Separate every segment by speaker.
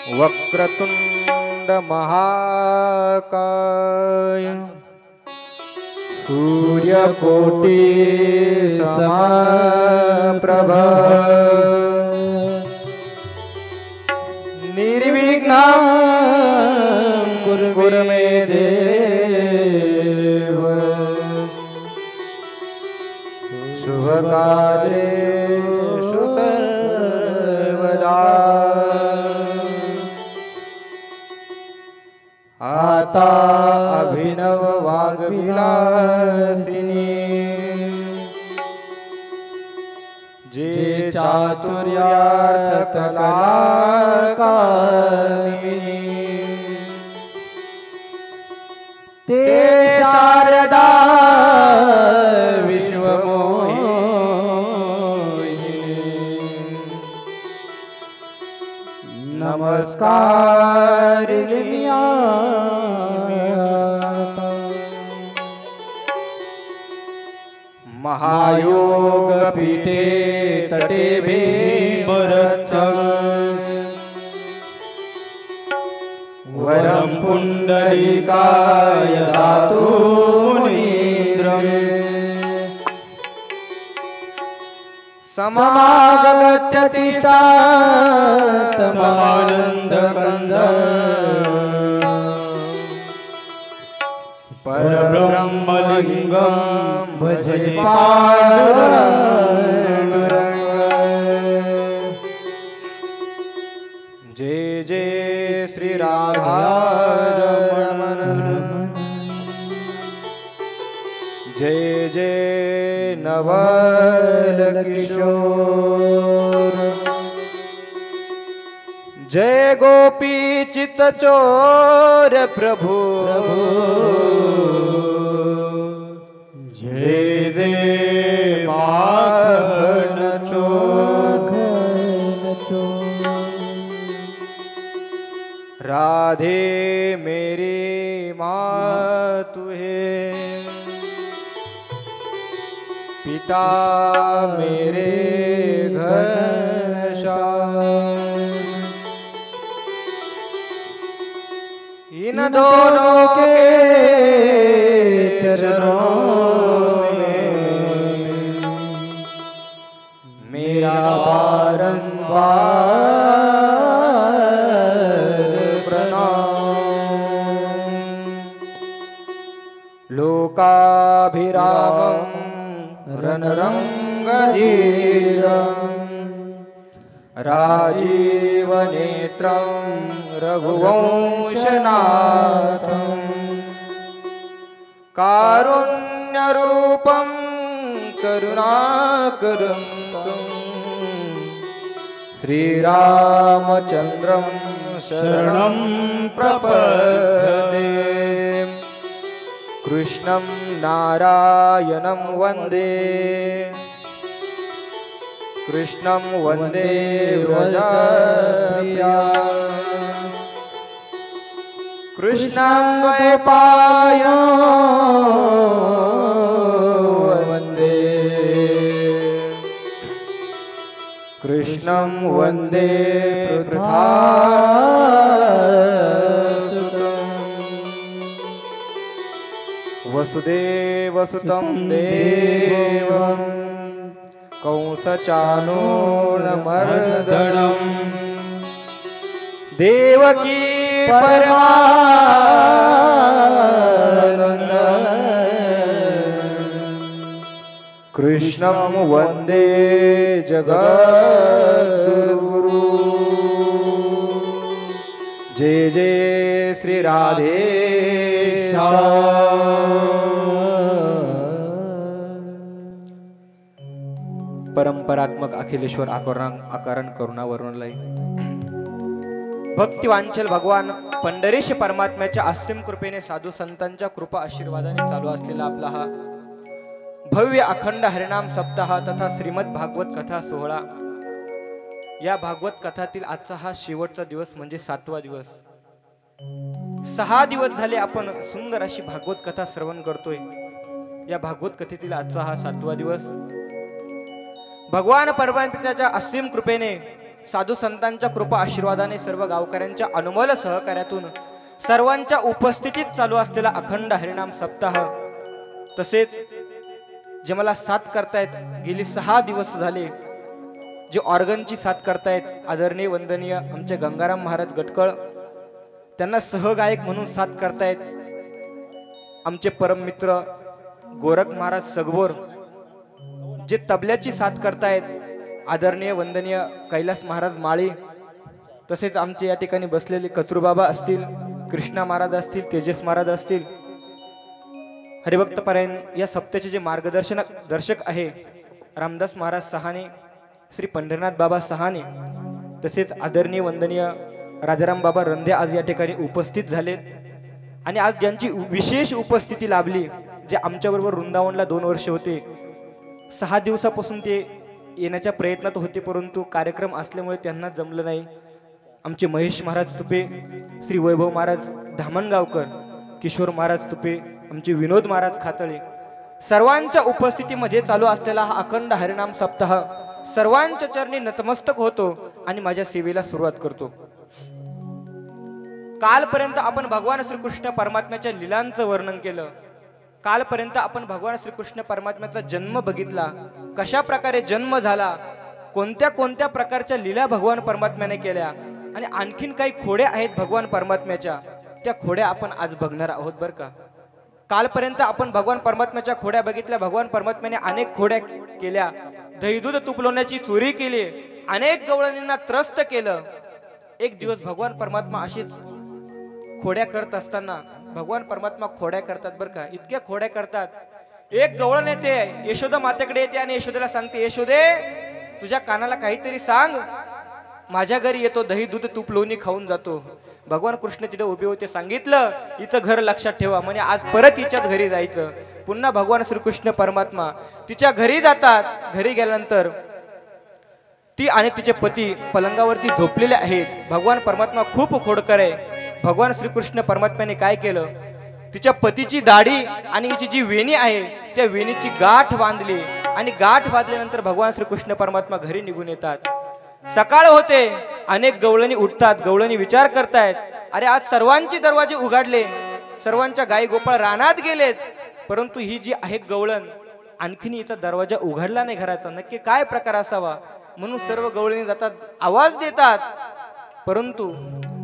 Speaker 1: वक्रतुंड महाकाय सूर्यकोटि समप्रभ निर्विघ्नं कुरु मे देव शुभकार्येषु सर्वदा आता अभिनव वाग्विलासिनी जे चातुर्यार्थ कलाकामिनी ते शारदा विश्वमोहिनी नमस्कार महायोग पीठे तटे भीमरथं वरं पुंडलीकाय दातु मुनीन्द्रं समागत्यतिष्ठातमानन्दकन्दं परब्रह्मलिंगं भजे पांडुरंग। जय जय श्री राधारमण जय जय नवल किशोर जय गोपी चित चोर प्रभु जय जय माखन चोर राधे मेरी माँ तू है पिता मेरे घनश्याम इन दोनों के चरणों में मेरा बारंबार प्रणाम। लोकाभिरामं रणरंगधीरं राजीवनेत्रं रघुवंशनाथं कारुण्यरूपं करुणाकरं श्रीरामचन्द्रं शरणं प्रपद्ये कृष्णं नारायणं वन्दे कृष्णं वन्दे व्रजप्रिया कृष्णं द्वैपायनं वन्दे कृष्णं वन्दे पृथ्वीसुतं वसुदेवसुतं देवं कंसचाणूरमर्दनं देवकी परमानन्दं कृष्णं वन्दे जगद्गुरु। जय जय श्री राधे परंपरात्मक अखिलेश्वर आकारण करुणा वर्णलय भक्तिवांचल भगवान पंढरीश परमात्म्याच्या असीम कृपेने साधू संतांच्या कृपा आशीर्वादाने चालू असलेला आपला हा भव्य अखंड हरिनाम सप्ताह तथा श्रीमद भागवत कथा सोहळा या भागवत कथातील आजचा हा शेवटचा दिवस म्हणजे 7वा दिवस। 6 दिवस झाले आपण सुंदर अशी भागवत कथा श्रवण करतोय। या भागवत कथेतील आजचा हा 7वा दिवस भगवान परमात्म्याच्या असीम कृपेने साधू संतांच्या कृपा आशीर्वादाने सर्व गावकऱ्यांच्या अनमोल सहकार्यातून सर्वांच्या उपस्थितीत चालू असलेला अखंड हरिनाम सप्ताह, तसेच जे मला साथ करतायत गेली 6 दिवस झाले, जे ऑर्गनची साथ करतायत आदरणीय वंदनीय आमचे गंगाराम महाराज गटकळ, त्यांना सहगायक म्हणून साथ करतायत आमचे परम मित्र गोरख महाराज सगबोर, जे तबल्याची साथ करतायत आदरणीय वंदनीय कैलास महाराज माळी, तसेच आमचे या ठिकाणी बसलेले कचरूबाबा असतील, कृष्णा महाराज असतील, तेजस महाराज असतील, हरिभक्त पारायण या सप्त्याचे जे दर्शक आहे रामदास महाराज सहाने, श्री पंढरीनाथ बाबा सहाने, तसेच आदरणीय वंदनीय राजाराम बाबा रंधे आज या ठिकाणी उपस्थित झालेत. आणि आज ज्यांची विशेष उपस्थिती लाभली, जे आमच्याबरोबर वृंदावनला 2 वर्ष होते, 6 दिवसापासून ते येण्याच्या प्रयत्नात होते, परंतु कार्यक्रम असल्यामुळे त्यांना जमलं नाही. आमचे महेश महाराज तुपे, श्री वैभव महाराज धामणगावकर, किशोर महाराज तुपे, आमचे विनोद महाराज खातळे, सर्वांच्या उपस्थितीमध्ये चालू असलेला हा अखंड हरिनाम सप्ताह सर्वांच्या चरणी नतमस्तक होतो आणि माझ्या सेवेला सुरुवात करतो. कालपर्यंत आपण भगवान श्रीकृष्ण परमात्म्याच्या लीलांचं वर्णन केलं. कालपर्यंत आपण भगवान श्रीकृष्ण परमात्म्याचा जन्म बघितला, कशा प्रकारे जन्म झाला, कोणत्या कोणत्या प्रकारच्या लीला भगवान परमात्म्याने केल्या, आणि आणखीन काही खोड्या आहेत भगवान परमात्म्याच्या, त्या खोड्या आपण आज बघणार आहोत बरं का. कालपर्यंत आपण भगवान परमात्म्याच्या खोड्या बघितल्या. भगवान परमात्म्याने अनेक खोड्या केल्या, दही दूध तुपलोण्याची चोरी केली, अनेक गवळणींना त्रस्त केलं. एक दिवस भगवान परमात्मा अशीच खोड्या करत असताना, भगवान परमात्मा खोड्या करतात बरं का, इतक्या खोड्या करतात. एक गवळण येते, यशोदा मातेकडे येते आणि यशोदेला सांगते, यशोदे तुझ्या कानाला काहीतरी सांग, माझ्या घरी येतो, दही दूध तूप लोणी खाऊन जातो. भगवान कृष्ण तिथे उभे होते, सांगितलं हिचं घर लक्षात ठेवा, म्हणजे आज परत हिच्याच घरी जायचं. पुन्हा भगवान श्रीकृष्ण परमात्मा तिच्या घरी जातात. घरी गेल्यानंतर ती आणि तिचे पती पलंगावरती झोपलेले आहेत. भगवान परमात्मा खूप खोडकर आहे. भगवान श्रीकृष्ण परमात्म्याने काय केलं, तिच्या पतीची दाढी आणि हिची जी वेणी आहे त्या वेणीची गाठ बांधली, आणि गाठ बांधल्यानंतर भगवान श्रीकृष्ण परमात्मा घरी निघून येतात. सकाळ होते, अनेक गवळणी उठतात. गवळणी विचार करतायत, अरे आज सर्वांचे दरवाजे उघडले, सर्वांच्या गाई गोपाळ रानात गेलेत, परंतु ही जी आहे गवळण आणखीन हिचा दरवाजा उघडला नाही घराचा, नक्की काय प्रकार असावा. म्हणून सर्व गवळणी जातात, आवाज देतात, परंतु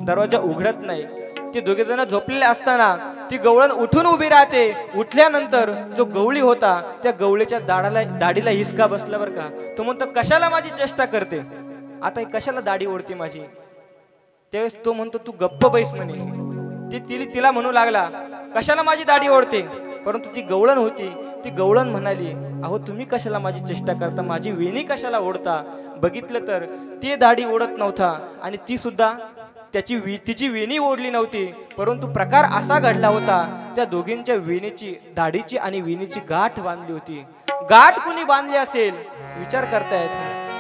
Speaker 1: दरवाजा उघडत नाही. ते दोघे जण झोपलेले असताना ती गवळण उठून उभी राहते. उठल्यानंतर जो गवळी होता त्या गवळीच्या दाढीला हिसका बसला बरं का. तो म्हणतो, कशाला माझी चेष्टा करते, आता कशाला दाढी ओढते माझी. त्यावेळेस तो म्हणतो, तू गप्प बैस म्हणे. तिला म्हणू लागला, कशाला माझी दाढी ओढते. परंतु ती गवळण होती, ती गवळण म्हणाली, अहो तुम्ही कशाला माझी चेष्टा करता, माझी वेणी कशाला ओढता. बघितलं तर ते दाढी ओढत नव्हता, आणि ती सुद्धा तिची वेणी ओढली नव्हती, परंतु प्रकार असा घडला होता, त्या दोघींच्या वेणीची, दाढीची आणि वेणीची गाठ बांधली होती. गाठ कुणी बांधली असेल विचार करतायत.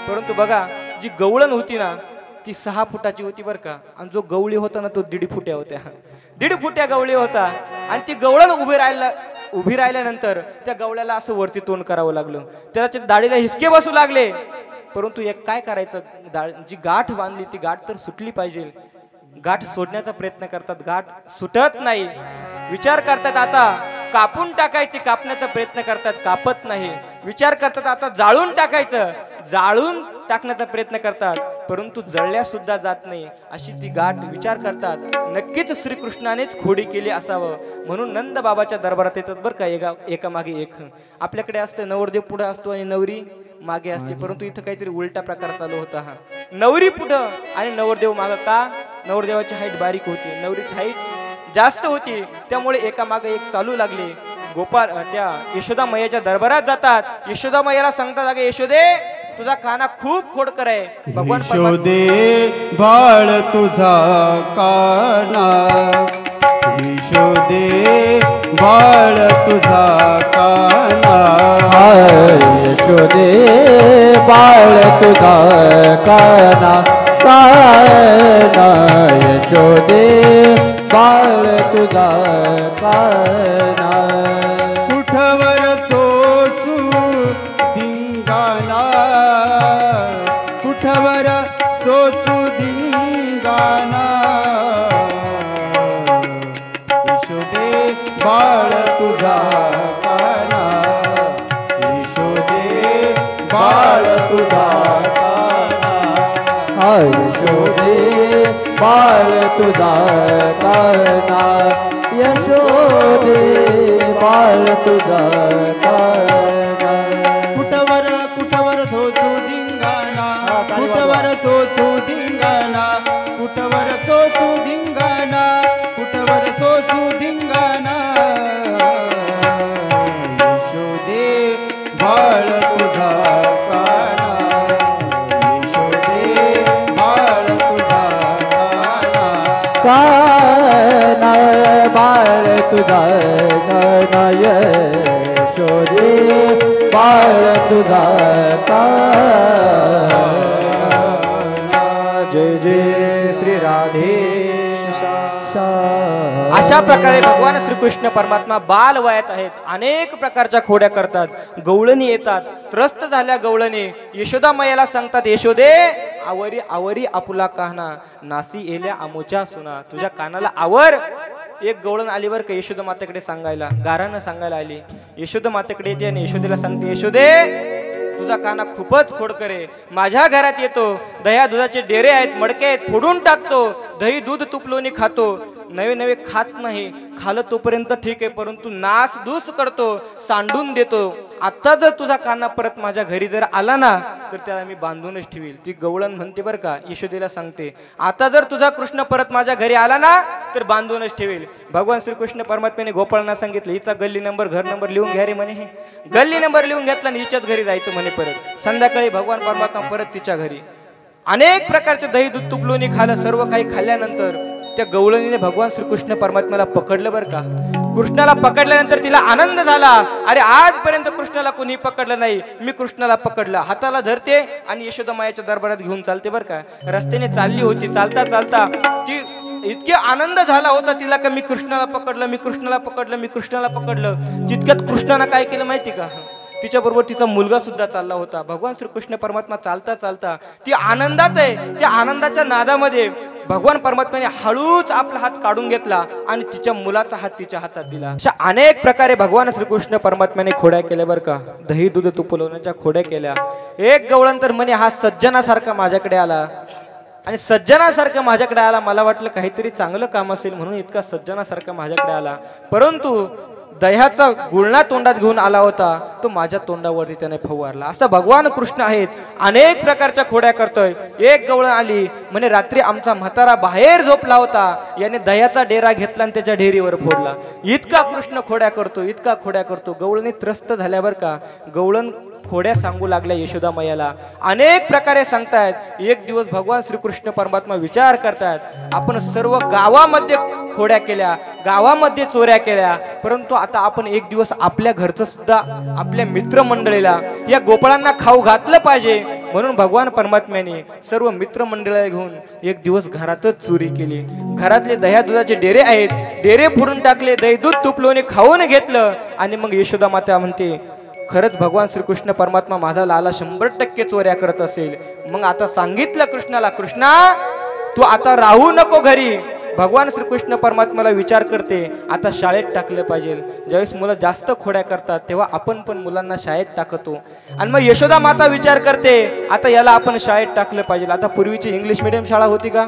Speaker 1: परंतु बघा, जी गवळण होती ना ती 6 फुटाची होती बरं का, आणि जो गवळी होता ना तो 1.5 फुट्या होत्या. 1.5 फुट्या गवळी होता, आणि ती गवळण उभी राहिल्यानंतर त्या गवळ्याला असं वरती तोंड करावं लागलं. त्याच्या दाढीला हिसके बसू लागले. परंतु एक काय करायचं, जी गाठ बांधली ती गाठ तर सुटली पाहिजे. गाठ सोडण्याचा प्रयत्न करतात, गाठ सुटत नाही. विचार करतात आता कापून टाकायचे, कापण्याचा प्रयत्न करतात, कापत नाही. विचार करतात आता जाळून टाकायचं, जाळून टाकण्याचा प्रयत्न करतात, परंतु जळल्या सुद्धा जात नाही. अशी ती गाठ विचार करतात, नक्कीच श्रीकृष्णानेच खोडी केली असावं. म्हणून नंद बाबाच्या दरबारात येतात बरं का, एका मागे एक. आपल्याकडे असतं नवरदेव पुढे असतो आणि नवरी मागे असते, परंतु इथं काहीतरी उलटा प्रकार चालू होता. हा नवरी पुढं आणि नवरदेव मागं. का? नवरदेवाची हाईट बारीक होती, नवरीची हाईट जास्त होती, त्यामुळे एका मागे एक चालू लागले. गोपाळ त्या यशोदा मैयाच्या दरबारात जातात. यशोदा मैयाला सांगतात, अगं यशोदे तुझा काना खूप खोडकर आहे. भगवान
Speaker 2: यशोदे बाळ तुझा काना, यशोदे बाळ तुझा काना,
Speaker 3: यशोदे बाळ तुझा काना, काना यशोदे बाळ तुझा काना.
Speaker 2: कुठवर सोसू धिंगाणा, कुठवर सोसुधिंगाना यशोदे बाळ तुझा काना यशोदे बाळ तुझा काना
Speaker 3: यशोदे बाळ तुझा काना यशोदे बाळ तुझा काना
Speaker 2: कुटवर कुटवर सोसुधिंगाना कुटवर सोसुधिंगाना कुटवर सोसुधिंगाना कुटवर सोसुधिंगाना यशोदे बाळ तुझा काना यशोदे बाळ तुझा काना
Speaker 3: बाळ तुझा काना यशोदे बाळ तुझा काना
Speaker 1: जय जय श्री राधेशा. अशा प्रकारे भगवान श्रीकृष्ण परमात्मा बाल वयात आहेत. अनेक प्रकारच्या खोड्या करतात. गवळणी येतात. त्रस्त झाल्या गवळणी यशोदा मैयाला सांगतात, यशोदे आवरी आवरी आपुला कान्हा नासी येल्या आमोच्या सुना. तुझ्या कानाला आवर. एक गवळण आली वर का यशोदा मातेकडे सांगायला, गारानं सांगायला आली. यशोदा मातेकडे येते आणि यशोदेला सांगते, यशोदे तुझा काना खूपच खोडकर आहे. माझ्या घरात येतो, दह्या दुधाचे डेरे आहेत, मडके आहेत, फोडून टाकतो. दही दूध तूप लोणी खातो. नवे नवे खात नाही. खालं तोपर्यंत ठीक आहे, परंतु नास धूस करतो, सांडून देतो. आता जर तुझा काना परत माझ्या घरी जर आला ना तर त्याला मी बांधूनच ठेवील. ती गवळण म्हणते बरं का, यशोदेला सांगते, आता जर तुझा कृष्ण परत माझ्या घरी आला ना तर बांधूनच ठेवील. भगवान श्रीकृष्ण परमात्म्याने गोपाळांना सांगितलं, हिचा गल्ली नंबर घर नंबर लिहून घ्या रे म्हणे. हे गल्ली नंबर लिहून घेतला आणि हिच्याच घरी जायचं म्हणे. परत संध्याकाळी भगवान परमात्मा परत तिच्या घरी. अनेक प्रकारचे दही दूध तूप लोणी खाल्लं. सर्व काही खाल्ल्यानंतर त्या गवळणीने भगवान श्रीकृष्ण परमात्म्याला पकडलं बरं का. कृष्णाला पकडल्यानंतर तिला आनंद झाला. अरे आजपर्यंत कृष्णाला कोणी पकडलं नाही, मी कृष्णाला पकडलं. हाताला धरते आणि यशोदा मायाच्या दरबारात घेऊन चालते बरं का. रस्त्याने चालली होती. चालता चालता ती इतके आनंद झाला होता तिला का मी कृष्णाला पकडलं, मी कृष्णाला पकडलं, मी कृष्णाला पकडलं. तितक्यात कृष्णानं काय केलं माहिती का, तिच्याबरोबर तिचा मुलगा सुद्धा चालला होता. भगवान श्रीकृष्ण परमात्मा चालता चालता ती आनंदात आहे. त्या आनंदाच्या नादामध्ये भगवान परमात्म्याने हळूच आपला हात काढून घेतला आणि तिच्या मुलाचा हात तिच्या हातात दिला. अशा अनेक प्रकारे भगवान श्रीकृष्ण परमात्म्याने खोड्या केल्या बरं का. दही दूध तुपवण्याच्या खोड्या केल्या. एक गवळण म्हणे हा सज्जनासारखा माझ्याकडे आला आणि सज्जनासारखं माझ्याकडे आला. मला वाटलं काहीतरी चांगलं काम असेल म्हणून इतका सज्जनासारखा माझ्याकडे आला, परंतु दह्याचा गुळणा तोंडात घेऊन आला होता तो माझ्या तोंडावरती त्याने फवारला. असं भगवान कृष्ण आहेत. अनेक प्रकारच्या खोड्या करतोय. एक गवळण आली म्हणे रात्री आमचा म्हातारा बाहेर झोपला होता, याने दह्याचा डेरा घेतला आणि त्याच्या डेरीवर फोडला. इतका कृष्ण खोड्या करतो, इतका खोड्या करतो. गवळणी त्रस्त झाल्यावर का गवळण खोड्या सांगू लागल्या यशोदा मैयाला. अनेक प्रकारे सांगतायत. एक दिवस भगवान श्रीकृष्ण परमात्मा विचार करतायत, आपण सर्व गावामध्ये खोड्या केल्या, गावामध्ये चोऱ्या केल्या, परंतु आता आपण एक दिवस आपल्या घरचं सुद्धा आपल्या मित्रमंडळीला या गोपाळांना खाऊ घातलं पाहिजे. म्हणून भगवान परमात्म्याने सर्व मित्रमंडळाला घेऊन एक दिवस घरातच चोरी केली. घरातले दह्या दुधाचे डेरे आहेत, डेरे फोडून टाकले, दही दूध तूप लोणी खाऊन घेतलं. आणि मग यशोदा माता म्हणते, खरंच भगवान श्रीकृष्ण परमात्मा माझा लाला 100% चोऱ्या करत असेल. मग आता सांगितलं कृष्णाला, कृष्णा तू आता राहू नको घरी. भगवान श्रीकृष्ण परमात्म्याला विचार करते, आता शाळेत टाकलं पाहिजे. ज्यावेळेस मुलं जास्त खोड्या करतात तेव्हा आपण पण मुलांना शाळेत टाकतो. आणि मग यशोदा माता विचार करते, आता याला आपण शाळेत टाकलं पाहिजे. आता पूर्वीची इंग्लिश मिडियम शाळा होती का?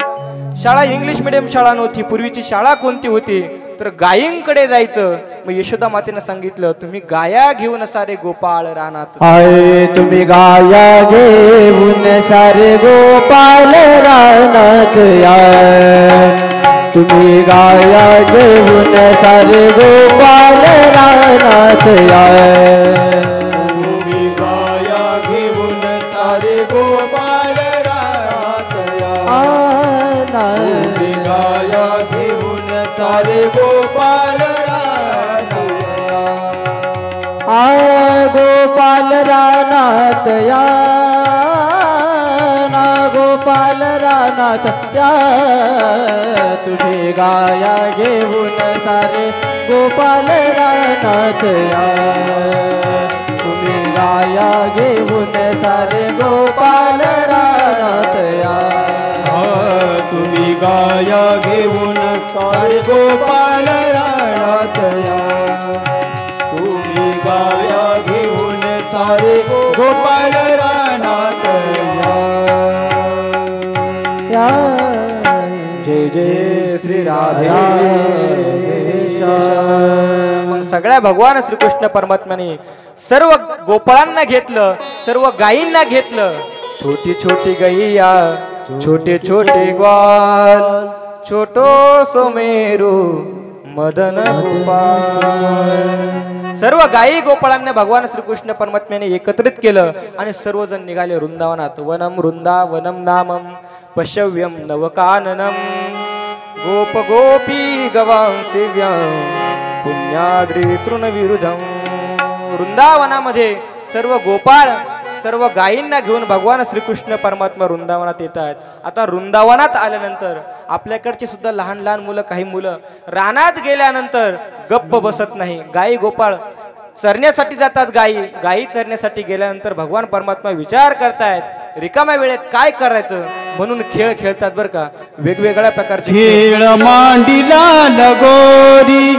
Speaker 1: शाळा इंग्लिश मिडियम शाळा नव्हती. पूर्वीची शाळा कोणती होती तर गायींकडे जायचं. मग यशोदा मातेनं सांगितलं, तुम्ही गाया घेऊन सारे गोपाळ रानात.
Speaker 3: आये तुम्ही गाया घेऊन सारे गोपाळ रानात या. तुम्ही गाया घेऊन सारे गोपाळ रानात या.
Speaker 2: तुम्ही गाया घेऊन सारे गोपाळ रानात या. तुम्ही गाया घेऊन सारे गोपाळ रानात या.
Speaker 3: गोपाल रानात या ना, गोपाल रानात या. तुम्ही गाया घेऊन सारे गोपाल रानात या. तुम्ही गाया घेऊन सारे गोपाल रानात या.
Speaker 1: जय जय श्री राधे. मग सगळ्या भगवान श्रीकृष्ण परमात्म्याने सर्व गोपाळांना घेतलं, सर्व गायींना घेतलं. छोटी छोटी गैया, छोटे छोटे ग्वाल, छोटो सोमेरू मदन गोपाल. सर्व गायी गोपाळांना भगवान श्रीकृष्ण परमात्म्याने एकत्रित केलं आणि सर्वजण निघाले वृंदावनात. वनम वृंदावनम नामम पश्यव्यम नवकाननम गोप गोपी गवां सेव्यं पुण्याद्री तृणविरुद्धम. वृंदावनामध्ये सर्व गोपाळ सर्व गायींना घेऊन भगवान श्रीकृष्ण परमात्मा वृंदावनात येत आहेत. आता वृंदावनात आल्यानंतर आपल्याकडची सुद्धा लहान लहान मुलं, काही मुलं रानात गेल्यानंतर गप्प बसत नाही. गायी गोपाळ चरण्यासाठी जातात. गायी चरण्यासाठी गेल्यानंतर भगवान परमात्मा विचार करतायत रिकाम्या वेळेत काय करायचं म्हणून खेळ खेळतात बरं का. वेगवेगळ्या प्रकारचे
Speaker 2: खेळ मांडीला लगोरी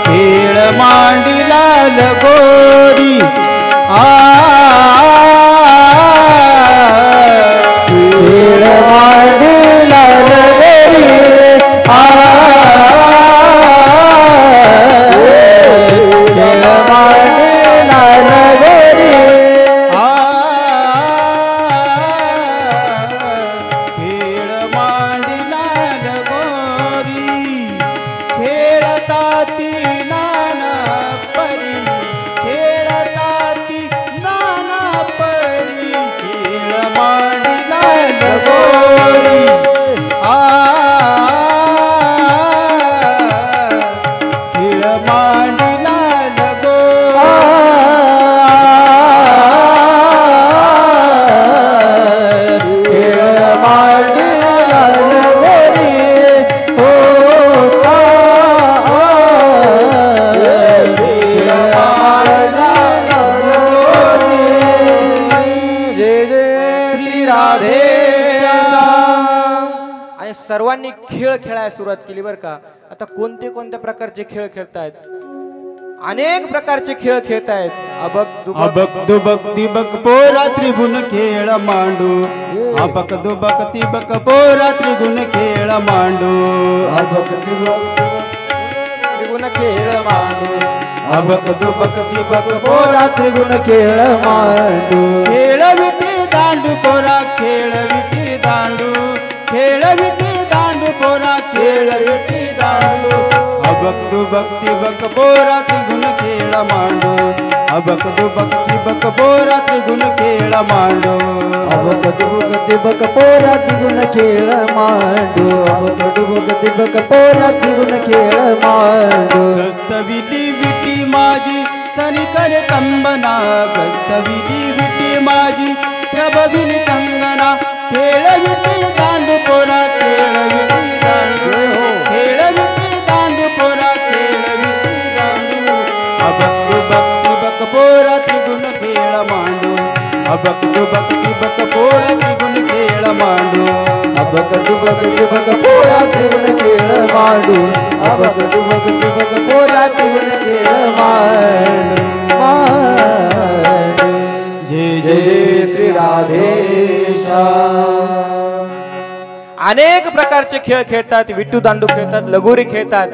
Speaker 2: खेळ मांडीला लगोरी
Speaker 3: खेळ मांडीला लगोरी खेळ मांडीला लगोरी
Speaker 2: खेळ मांडीला लगोरी खेळताती नाना परी खेळताती नाना परी खेळ मांडीला लगोरी खेळ मांडीला लगोरी
Speaker 3: खेळ मांडीला लगोरी हो
Speaker 1: जय जय श्री राधे. आणि सर्वांनी खेळ खेळायला सुरुवात केली बरं का. आता कोणत्या प्रकारचे खेळ खेळतायत? अनेक प्रकारचे खेळ खेळतायत. अबक दुबक
Speaker 2: अबक दुबक तिबक पोरा त्रिगुण खेळ मांडू अबक दुबक तिबक पोरा त्रिगुण खेळ मांडू
Speaker 3: अबक दुबक
Speaker 1: त्रिगुण खेळ मांडू.
Speaker 2: अबक दुबक तिबक
Speaker 3: पोरा त्रिगुण खेळ मांडू
Speaker 2: खेळ विटी दांडू पोरा खेळ विटी दांडू खेळ विटी दांडू पोरा खेळ विटी दांडू अबक दुबक तिबक पोरा त्रिगुण खेळ मांडू अबक दुबक तिबक पोरा त्रिगुण खेळ मांडू
Speaker 3: अबक दुबक तिबक पोरा त्रिगुण खेळ मांडू अबक दुबक तिबक पोरा त्रिगुण खेळ मांडू
Speaker 2: गस्तविली विटी माझी तरी करे कंबना गस्तविली विटी माझी प्रभविली कंगना खेळ विटी दांडू पोरा खेळ विटी दांडू खेळ विटी दांडू पोरा खेळ विटी दांडू अबक दुबक तिबक पोरा त्रिगुण खेळ मांडू अबक दुबक तिबक पोरा त्रिगुण खेळ मांडू
Speaker 3: अबक दुबक तिबक पोरा त्रिगुण खेळ मांडू अबक दुबक तिबक पोरा त्रिगुण खेळ मांडू
Speaker 2: जय
Speaker 1: जय जय श्री राधे. अनेक प्रकारचे खेळ खेळतात. विट्टू दांडू खेळतात, लगोरी खेळतात,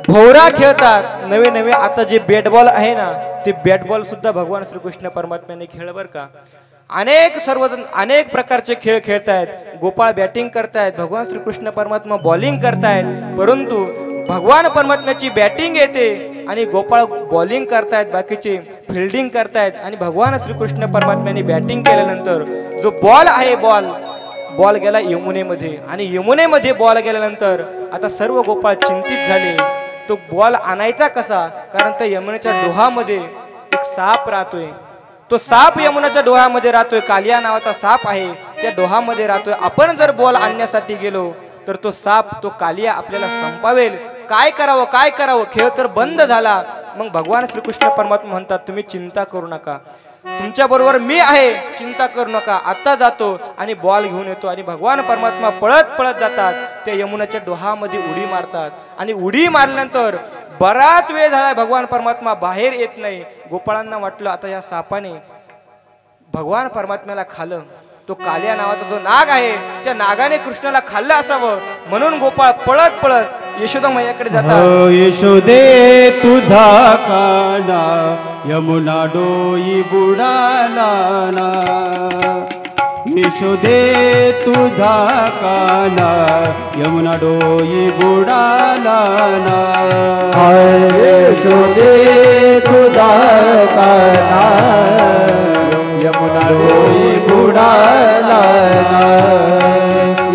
Speaker 1: भोवरा खेळतात. नवे नवे आता जे बॅट बॉल आहे ना, ते बॅट बॉल सुद्धा भगवान श्रीकृष्ण परमात्म्याने खेळ बर का. सर्वजण अनेक प्रकारचे खेळ खेळतायत. गोपाळ बॅटिंग करतायत, भगवान श्रीकृष्ण परमात्मा बॉलिंग करतायत. परंतु भगवान परमात्म्याची बॅटिंग येते आणि गोपाळ बॉलिंग करतायत, बाकीचे फिल्डिंग करतायत. आणि भगवान श्रीकृष्ण परमात्म्याने बॅटिंग केल्यानंतर जो बॉल आहे बॉल गेला यमुनेमध्ये. आणि यमुनेमध्ये बॉल गेल्यानंतर आता सर्व गोपाळ चिंतित झाले. तो बॉल आणायचा कसा? कारण त्या यमुनेच्या डोहामध्ये एक साप राहतोय. तो साप यमुनाच्या डोहामध्ये राहतोय. कालिया नावाचा साप आहे, त्या डोहामध्ये राहतोय. आपण जर बॉल आणण्यासाठी गेलो तर तो साप, तो कालिया आपल्याला संपावेल. काय करावं? खेळ तर बंद झाला. मग भगवान श्रीकृष्ण परमात्मा म्हणतात, तुम्ही चिंता करू नका, तुमच्या बरोबर मी आहे, चिंता करू नका. आता जातो आणि बॉल घेऊन येतो. आणि भगवान परमात्मा पळत पळत जातात. त्या यमुनाच्या डोहामध्ये उडी मारतात. आणि उडी मारल्यानंतर बराच वेळ झाला भगवान परमात्मा बाहेर येत नाही. गोपाळांना वाटलं आता या सापाने भगवान परमात्म्याला खाल्लं. तो कालिया नावाचा जो नाग आहे त्या नागाने कृष्णाला खाल्लं असावं म्हणून गोपाळ पळत पळत यशोदा मैयाकडे जातात.
Speaker 2: यशोदे तुझा काना यमुना डोई बुडाला ना. यशोदे तुझा काना यमुना डोई बुडाला ना.
Speaker 3: यशोदे तुझा काना यमुना डोई बुडाला ना.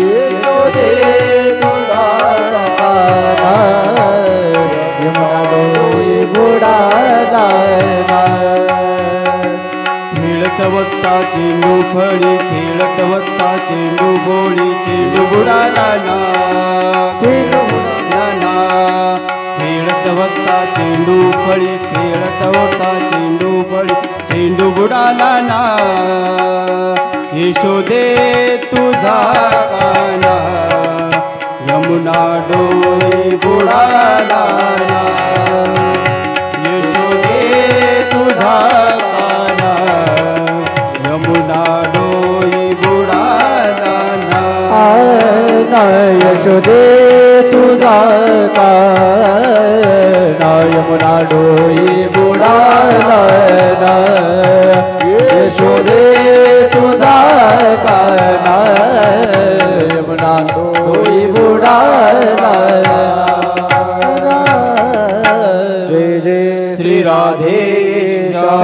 Speaker 3: यशोदे तुझा काना यमुना डोई बुडाला ना.
Speaker 2: खेळत वक्ता चेंडू फळी खेळत वक्ता चेंडू बोळी चेंडू बुडाला ना. चेंडू बुडाला ना. खेळत वक्ता चेंडू फळी खेळत वक्ता चेंडू फळी चेंडू बुडाला ना. यशोदे तुझा काना यमुना डोई बुडाला ना. यशोदे तुझा काना यमुना डोई बुडाला ना.
Speaker 3: यशोदे तुझा काना यमुना डोई बुडाला ना. यशोदे तुझा काना यमुना डोई बुडाला ना. जय जय श्री राधेशा.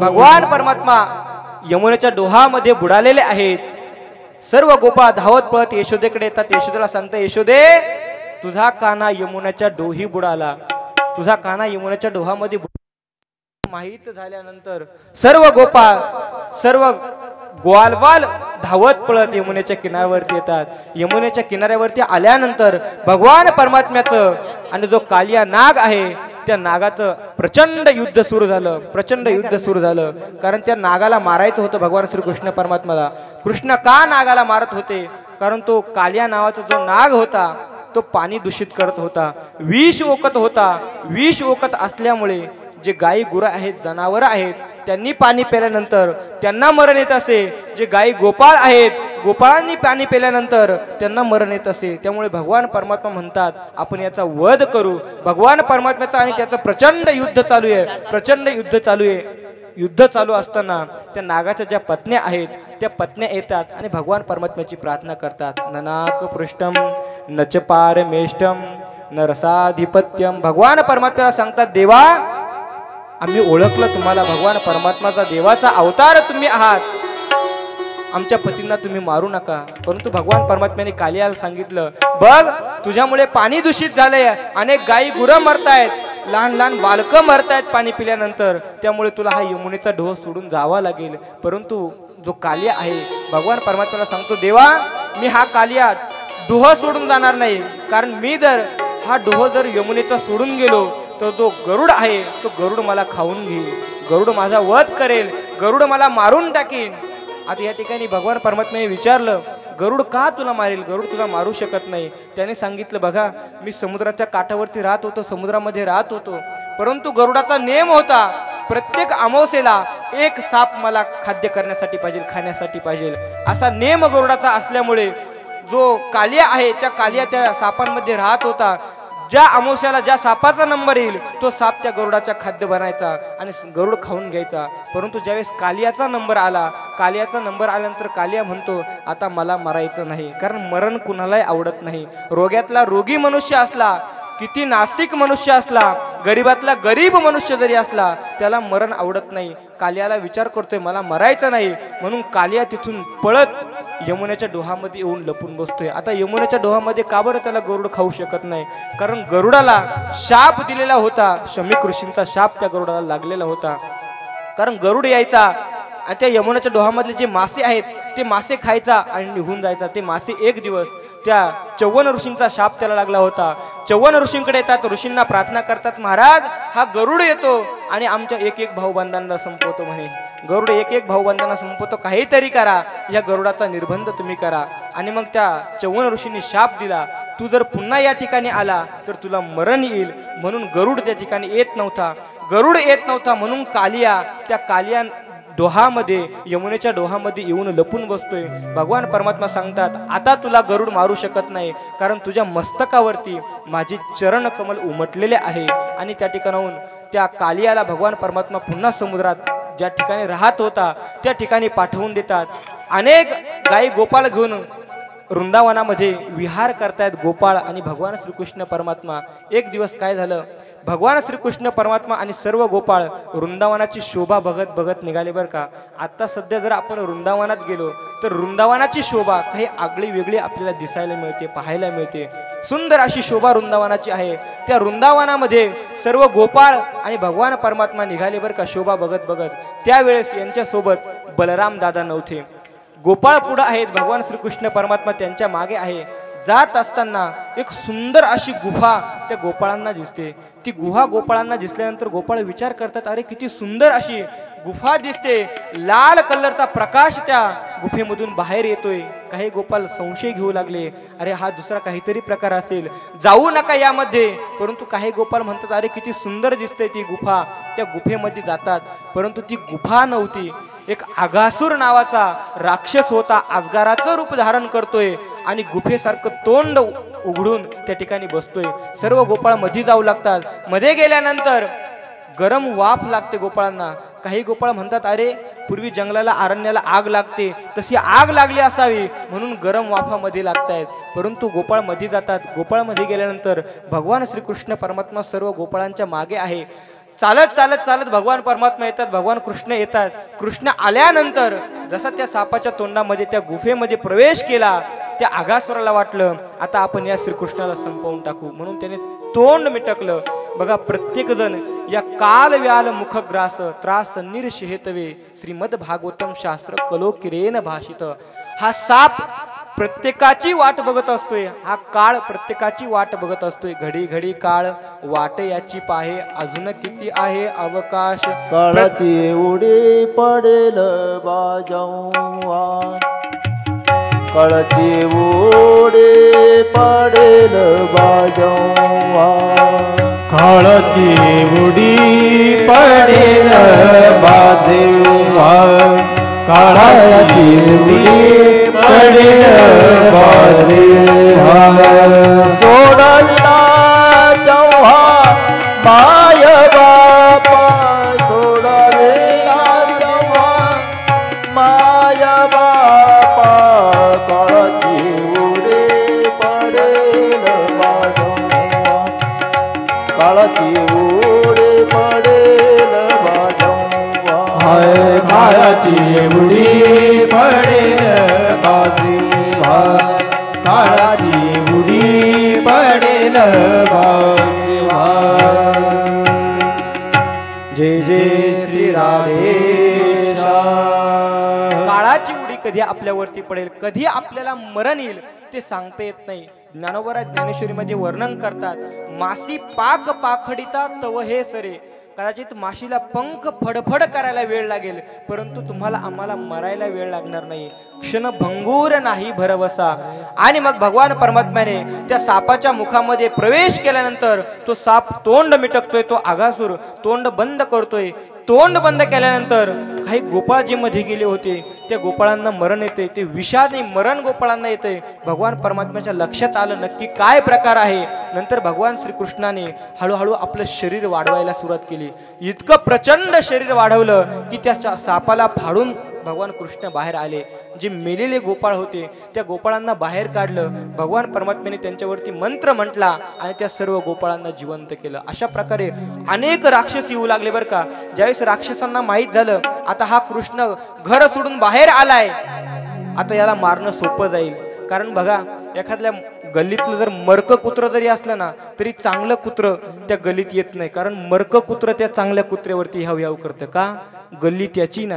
Speaker 1: भगवान परमात्मा यमुनेच्या डोहामध्ये बुडालेले आहेत. सर्व गोपाळ धावत पळत यशोदेकडे येतात. यशोदेला सांगता यशोदे तुझा काना यमुनेच्या डोही बुडाला. तुझा काना यमुनेच्या डोहामध्ये माहित झाल्यानंतर सर्व गोपाळ सर्व ग्वालवाल धावत पळत यमुनेच्या किनाऱ्यावरती येतात. यमुनेच्या किनाऱ्यावरती आल्यानंतर भगवान परमात्म्याचं आणि जो कालिया नाग आहे त्या नागाचं प्रचंड युद्ध सुरू झालं. प्रचंड युद्ध सुरू झालं कारण त्या नागाला मारायचं होतं भगवान श्रीकृष्ण परमात्म्याला. कृष्ण का नागाला मारत होते कारण तो कालिया नावाचा जो नाग होता तो पाणी दूषित करत होता, विष ओकत होता. विष ओकत असल्यामुळे जे गायी गुरं आहेत जनावरं आहेत त्यांनी पाणी प्याल्यानंतर त्यांना मरण येत असे. जे गायी गोपाळ आहेत गोपाळांनी पाणी प्याल्यानंतर त्यांना मरण येत असे. त्यामुळे भगवान परमात्मा म्हणतात आपण याचा वध करू. भगवान परमात्म्याचा आणि त्याचं प्रचंड युद्ध चालू आहे. प्रचंड युद्ध चालू आहे. युद्ध चालू असताना त्या नागाच्या ज्या पत्न्या आहेत त्या पत्न्या येतात आणि भगवान परमात्म्याची प्रार्थना करतात. ननाक पृष्ठम नच पारमेष्टम नरसाधिपत्यम. भगवान परमात्म्याला सांगतात देवा आम्ही ओळखलं तुम्हाला. भगवान परमात्माचा देवाचा अवतार तुम्ही आहात. आमच्या पतींना तुम्ही मारू नका. परंतु भगवान परमात्म्याने कालियाला सांगितलं बघ तुझ्यामुळे पाणी दूषित झालंय. अनेक गायी गुरं मरतायत, लहान लहान बालकं मरतायत पाणी पिल्यानंतर. त्यामुळे तुला हा यमुनेचा ढोह सोडून जावा लागेल. परंतु जो कालिया आहे भगवान परमात्म्याला सांगतो देवा मी हा कालिया डोह सोडून जाणार नाही. कारण मी जर हा डोह जर यमुनेचा सोडून गेलो तर जो गरुड आहे तो गरुड मला खाऊन घेईल. गरुड माझा वध करेल. गरुड मला मारून टाकीन. आता या ठिकाणी भगवान परमात्म्याने विचारलं गरुड का तुला मारेल. गरुड तुला मारू शकत नाही. त्याने सांगितलं बघा मी समुद्राच्या काठावरती राहत होतो, समुद्रामध्ये राहत होतो. परंतु गरुडाचा नियम होता प्रत्येक अमावस्येला एक साप मला खाद्य करण्यासाठी पाहिजे, खाण्यासाठी पाहिजे. असा नियम गरुडाचा असल्यामुळे जो कालिया आहे त्या कालिया त्या सापांमध्ये राहत होता. ज्या अमावस्याला ज्या सापाचा नंबर येईल तो साप त्या गरुडाच्या खाद्य बनायचा आणि गरुड खाऊन घ्यायचा. परंतु ज्यावेळेस कालियाचा नंबर आला, कालियाचा नंबर आल्यानंतर कालिया म्हणतो आता मला मरायचं नाही. कारण मरण कुणालाही आवडत नाही. रोग्यातला रोगी मनुष्य असला, किती नास्तिक मनुष्य असला, गरीबातला गरीब मनुष्य जरी असला त्याला मरण आवडत नाही. कालियाला विचार करतोय मला मरायचं नाही. म्हणून कालिया तिथून पळत यमुनेच्या डोहामध्ये येऊन लपून बसतोय. आता यमुनेच्या डोहामध्ये का बरं त्याला गरुड खाऊ शकत नाही. कारण गरुडाला शाप दिलेला होता. शमीक ऋषींचा शाप त्या गरुडाला लागलेला होता. कारण गरुड यायचा आणि त्या यमुनेच्या डोहामधले जे मासे आहेत ते मासे खायचा आणि निघून जायचा. ते मासे एक दिवस त्या चव्वन ऋषींचा शाप त्याला लागला होता. चव्वन ऋषींकडे येतात, ऋषींना प्रार्थना करतात महाराज हा गरुड येतो आणि आमच्या एक एक भाऊबंधांना संपवतो म्हणे. गरुड एक एक भाऊबंधांना संपवतो, काहीतरी करा, या गरुडाचा निर्बंध तुम्ही करा. आणि मग त्या चव्वन ऋषींनी शाप दिला तू जर पुन्हा या ठिकाणी आला तर तुला मरण येईल. म्हणून गरुड त्या ठिकाणी येत नव्हता. गरुड येत नव्हता म्हणून कालिया त्या कालिया डोहामध्ये, यमुनेच्या डोहामध्ये येऊन लपून बसतोय. भगवान परमात्मा सांगतात, आता तुला गरुड मारू शकत नाही, कारण तुझ्या मस्तकावरती माझे चरण कमल उमटलेले आहे. आणि त्या ठिकाणाहून त्या कालियाला भगवान परमात्मा पुन्हा समुद्रात ज्या ठिकाणी राहत होता त्या ठिकाणी पाठवून देतात. अनेक गायी गोपाळ घेऊन वृंदावनामध्ये विहार करतायत गोपाळ आणि भगवान श्रीकृष्ण परमात्मा. एक दिवस काय झालं, भगवान श्रीकृष्ण परमात्मा आणि सर्व गोपाळ वृंदावनाची शोभा बघत बघत निघाले बरं का. आता सध्या जर आपण वृंदावनात गेलो तर वृंदावनाची शोभा काही आगळी वेगळी आपल्याला दिसायला मिळते, पाहायला मिळते. सुंदर अशी शोभा वृंदावनाची आहे. त्या वृंदावनामध्ये सर्व गोपाळ आणि भगवान परमात्मा निघाले बरं का शोभा बघत बघत. त्यावेळेस यांच्यासोबत बलराम दादा नव्हते. गोपाळ पुढे आहेत, भगवान श्रीकृष्ण परमात्मा त्यांच्या मागे आहे. जात असताना एक सुंदर अशी गुफा त्या गोपाळांना दिसते. ती गुहा गोपाळांना दिसल्यानंतर गोपाळ विचार करतात, अरे किती सुंदर अशी गुफा दिसते, लाल कलरचा प्रकाश त्या गुफेमधून बाहेर येतोय. काही गोपाळ संशय घेऊ लागले, अरे हा दुसरा काहीतरी प्रकार असेल, जाऊ नका यामध्ये. परंतु काही गोपाळ म्हणतात, अरे किती सुंदर दिसते ती गुफा. त्या गुफेमध्ये जातात, परंतु ती गुफा नव्हती. एक आगासूर नावाचा राक्षस होता, अजगराचं रूप धारण करतोय आणि गुफेसारखं तोंड उघडून त्या ठिकाणी बसतोय. सर्व गोपाळ मध्ये जाऊ लागतात. मध्ये गेल्यानंतर गरम वाफ लागते गोपाळांना. काही गोपाळ म्हणतात, अरे पूर्वी जंगलाला अरण्याला आग लागते तशी आग लागली असावी म्हणून गरम वाफामध्ये लागतायत. परंतु गोपाळ मध्ये जातात. गोपाळ मध्ये गेल्यानंतर भगवान श्रीकृष्ण परमात्मा सर्व गोपाळांच्या मागे आहे. चालत चालत चालत भगवान परमात्मा येतात, भगवान कृष्ण येतात. कृष्ण आल्यानंतर जसा त्या सापाच्या तोंडामध्ये त्या गुफेमध्ये प्रवेश केला, त्या आगासुराला वाटलं आता आपण या श्रीकृष्णाला संपवून टाकू, म्हणून त्याने तोंड मिटकलं. बघा, प्रत्येक जण या काल व्याल मुखग्रास त्रास निर्शेतवे श्रीमद भागवतम शास्त्र कलोकिरेन भाषित. हा साप प्रत्येकाची वाट बघत असतोय, हा काळ प्रत्येकाची वाट बघत असतोय. घडी घडी काळ वाट याची पाहे, अजून किती आहे अवकाश.
Speaker 3: काळाची उडी पडेल बाजावा, काळाची उडी पडेल बाजावा,
Speaker 2: काळाची उडी पडेल बाजेवा, काळाची उडी पडेल बाजेवा.
Speaker 3: सोडला जेव्हा माय बापा, सोडलेला जेव्हा माय बापा, काळाची उडी पडेल बाजवा, काळाची उडी पडेल बाजवा.
Speaker 2: हाय काळाची उडी पडेल बाजेवा, काळाची उडी पडेल बाजेवा. जय जय श्री राधेशा.
Speaker 1: काळाची उडी कधी आपल्यावरती पडेल, कधी आपल्याला मरण येईल ते सांगता येत नाही. ज्ञानोबा ज्ञानेश्वरीमध्ये वर्णन करतात, मासी पाक पाखडिता तव हे सरे. कदाचित माशीला पंख फडफड करायला वेळ लागेल, परंतु तुम्हाला आम्हाला मरायला वेळ लागणार नाही. क्षणभंगूर नाही भरवसा. आणि मग भगवान परमात्म्याने त्या सापाच्या मुखामध्ये प्रवेश केल्यानंतर तो साप तोंड मिटकतोय, तो आगासूर तोंड बंद करतोय. तोंड बंद केल्यानंतर काही गोपाळ जे मध्ये गेले होते त्या गोपाळांना मरण येते, ते विषादी मरण गोपाळांना येते. भगवान परमात्म्याच्या लक्षात आलं नक्की काय प्रकार आहे. नंतर भगवान श्रीकृष्णाने हळूहळू आपलं शरीर वाढवायला सुरुवात केली. इतकं प्रचंड शरीर वाढवलं की त्या सापाला फाडून भगवान कृष्ण बाहेर आले. जे मेलेले गोपाळ होते त्या गोपाळांना बाहेर काढलं. भगवान परमात्म्याने त्यांच्यावरती मंत्र म्हटला आणि त्या सर्व गोपाळांना जिवंत केलं. अशा प्रकारे अनेक राक्षस येऊ लागले बरं का. ज्यावेळेस राक्षसांना माहीत झालं आता हा कृष्ण घर सोडून बाहेर आलाय, आता याला मारणं सोपं जाईल. कारण बघा, एखाद्या गल्लीतलं जर मर्क कुत्र जरी असलं ना तरी चांगलं कुत्र त्या गल्लीत येत नाही, कारण मर्क कुत्र त्या चांगल्या कुत्र्यावरती ह्याव ह्याव करतं. का? गल्ली त्याची ना.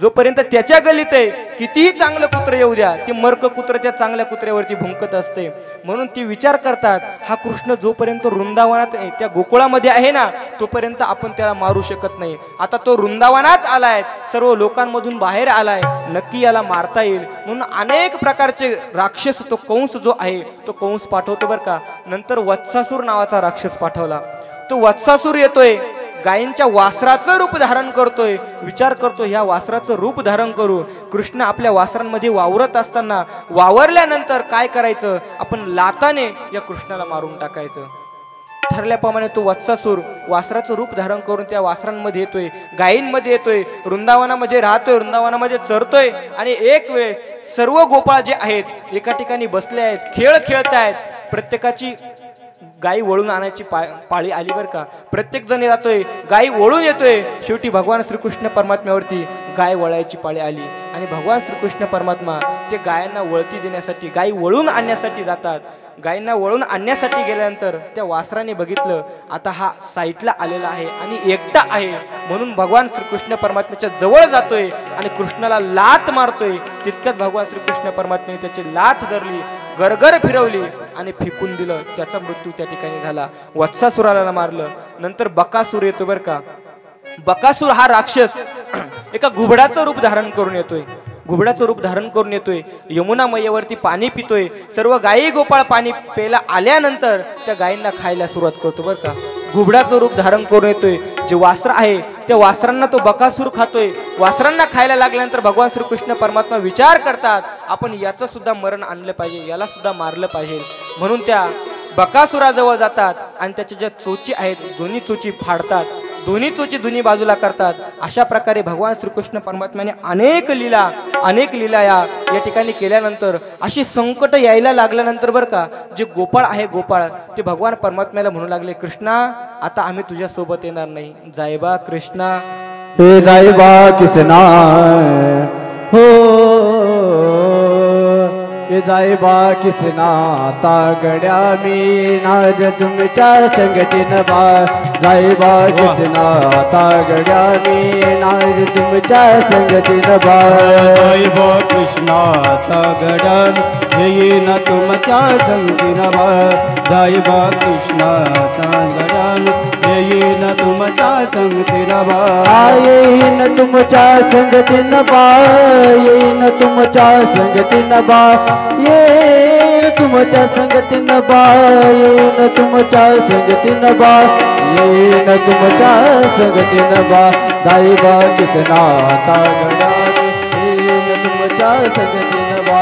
Speaker 1: जोपर्यंत त्याच्या गल्लीत आहे कितीही चांगलं कुत्र येऊ द्या, ते मर्क कुत्र त्या चांगल्या कुत्र्यावरती भुंकत असते. म्हणून ते विचार करतात हा कृष्ण जोपर्यंत वृंदावनात त्या गोकुळामध्ये आहे ना तोपर्यंत आपण त्याला मारू शकत नाही. आता तो वृंदावनात आलाय, सर्व लोकांमधून बाहेर आलाय, नक्की याला मारता येईल. म्हणून अनेक प्रकारचे राक्षस, तो कंस जो आहे तो कंस पाठवतो बरं का. नंतर वत्सासूर नावाचा राक्षस पाठवला. तो वत्सासूर येतोय, गायींच्या वासराचं रूप धारण करतोय. विचार करतो ह्या वासराचं रूप धारण करू. कृष्ण आपल्या वासरांमध्ये वावरत असताना वावरल्यानंतर काय करायचं, आपण लाताने या कृष्णाला मारून टाकायचं. ठरल्याप्रमाणे तो वत्सासूर वासराचं रूप धारण करून त्या वासरांमध्ये येतोय, गायींमध्ये येतोय, वृंदावनामध्ये राहतोय, वृंदावनामध्ये चरतोय. आणि एक वेळेस सर्व गोपाळ जे आहेत एका ठिकाणी बसले आहेत, खेळ खेळत आहेत. प्रत्येकाची गायी वळून आणायची पाळी आली बरं का. प्रत्येक जण जातोय, गायी वळून येतोय. शेवटी भगवान श्रीकृष्ण परमात्म्यावरती गाय वळायची पाळी आली. आणि भगवान श्रीकृष्ण परमात्मा ते गायांना वळती देण्यासाठी, गायी वळून आणण्यासाठी जातात. गायींना वळून आणण्यासाठी गेल्यानंतर त्या वासराने बघितलं आता हा साईटला आलेला आहे आणि एकटा आहे, म्हणून भगवान श्रीकृष्ण परमात्म्याच्या जवळ जातोय आणि कृष्णाला लात मारतोय. तितक्यात भगवान श्रीकृष्ण परमात्म्याने त्याची लात धरली, गरगर फिरवली आणि फेकून दिलं. त्याचा मृत्यू त्या ठिकाणी झाला. वत्सासुराला मारलं. नंतर बकासूर येतो बरं का. बकासूर हा राक्षस एका घुबडाचं रूप धारण करून येतोय. घुबडाचं रूप धारण करून येतोय. यमुना मैयावरती पाणी पितोय. सर्व गायी गोपाळ पाणी प्यायला आल्यानंतर त्या गायींना खायला सुरुवात करतो बरं का. घुबडाचं रूप धारण करून येतोय. जे वासर आहे त्या वासरांना तो बकासूर खातोय. वासरांना खायला लागल्यानंतर भगवान श्रीकृष्ण परमात्मा विचार करतात आपण याचं सुद्धा मरण आणलं पाहिजे, याला सुद्धा मारलं पाहिजे. म्हणून त्या बकासुराजवळ जातात आणि त्याच्या ज्या चोची आहेत दोन्ही चोची फाडतात, दोन्ही चोची दोन्ही बाजूला करतात. अशा प्रकारे भगवान श्रीकृष्ण परमात्म्याने अनेक लीला या ठिकाणी केल्यानंतर अशी संकट यायला लागल्यानंतर बरं का जे गोपाळ आहे गोपाळ ते भगवान परमात्म्याला म्हणू लागले, कृष्णा आता आम्ही तुझ्या सोबत येणार नाही. जायबा कृष्णा,
Speaker 2: हे जायबा कृष्णा हो, हे जायबा कृष्णा तागड्या मी नाज तुमच्या संगतीन बा. जायबा कृष्णा तागड्या मी नाज तुमच्या संगतीन बा. जायबा कृष्णा तागड्या येईन तुमच्या संगतीन बा. जायबा कृष्णा तागड्या येईन तुमच्या संगतीन बा. येईन तुमच्या संगतीन बा. येईन तुमच्या संगतीन बा. येईन तुमच्या संगतीन बा. येईन तुमच्या संगतीन बा. येईन तुमच्या संगतीन बा. जायबा कृष्णा तागड्या येईन तुमच्या संगतीन बा.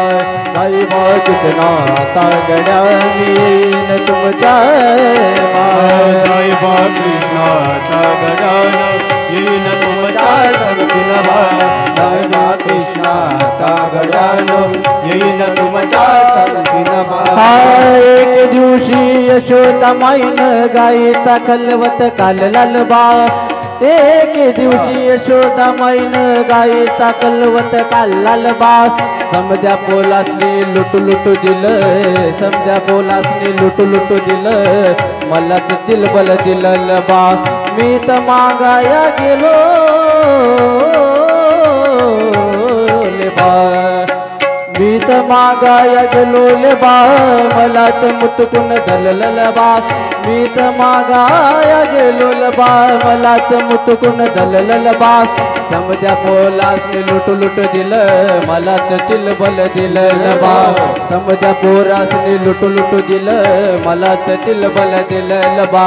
Speaker 2: जायबा कृष्णा तागड्या येईन तुमच्या बा. जायबा कृष्णा तागड्या येईन तुमच्या संगतीन बा. जायबा कृष्णा तागड्या येईन तुमच्या संगतीन बा. एक दिवशी यशोदा माईन गायीचा खलवत काललाल बा. एक दिवशी यशोदा माईन गायीचा कलवत काललाल बा. समद्या पोलासने लुटू लुटू दिलं, समद्या पोलासने लुटू लुटू दिलं. मलाच दिलबल दिलं बा. मी तर मागाया गेलो ले बा. मी तर मागाया गेलो ले बा. मला तर मुतकुन धलल बा. मी तर मागाया गेलो ले बा. मला तर मुतकुन धलल बा. समद्या पोलासने लुटू लुटू दिलं, मला तर दिलबल दिलं बा. समद्या पोरासने लुटू लुटू दिलं, मला तर दिलबल दिलं बा.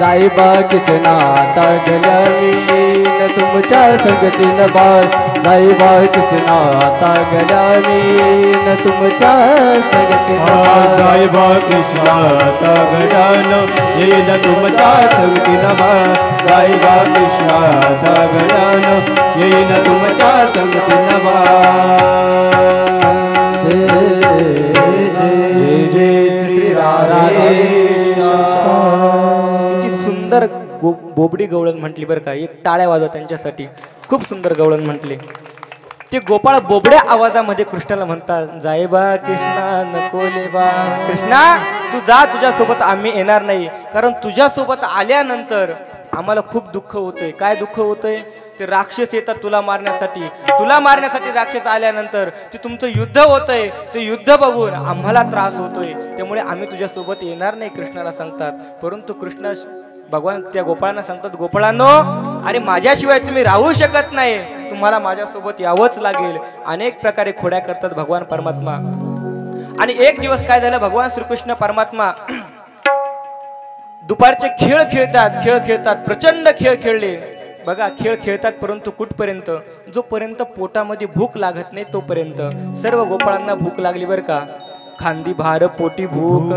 Speaker 2: जायबा कृष्णा तागड्या येईन तुमच्या संगतीन बा. जायबा कृष्णा तागड्या येईन तुमच्या संगतीन बा. जायबा कृष्णा तागड्या येईन तुमच्या संगतीन बा. जायबा कृष्णा तागड्या येईन तुमच्या संगतीन बा. जय जय श्री राधे.
Speaker 1: सुंदर बोबडी गवळण म्हटली बरं का. एक टाळ्या वाजवा त्यांच्यासाठी. खूप सुंदर गवळण म्हटले. ते गोपाळ बोबड्या आवाजामध्ये कृष्णाला म्हणतात, जायबा कृष्णा नकोले बा. कृष्णा तू जा, तुझ्यासोबत आम्ही येणार नाही. कारण तुझ्यासोबत आल्यानंतर आम्हाला खूप दुःख होतंय. काय दुःख होतंय? ते राक्षस येतात तुला मारण्यासाठी राक्षस आल्यानंतर ते तुमचं युद्ध होतंय. ते युद्ध बघून आम्हाला त्रास होतोय. त्यामुळे आम्ही तुझ्यासोबत येणार नाही कृष्णाला सांगतात. परंतु कृष्ण भगवान त्या गोपाळांना सांगतात, गोपाळांनो अरे माझ्याशिवाय तुम्ही राहू शकत नाही, तुम्हाला माझ्यासोबत यावंच लागेल. अनेक प्रकारे खोड्या करतात भगवान परमात्मा. आणि एक दिवस काय झालं, भगवान श्रीकृष्ण परमात्मा दुपारचे खेळ खेळतात प्रचंड खेळ खेळले बघा. खेळ खेळतात परंतु कुठपर्यंत? जोपर्यंत पोटामध्ये भूक लागत नाही तोपर्यंत. सर्व गोपाळांना भूक लागली बरं का. खांदी भार पोटी भूक,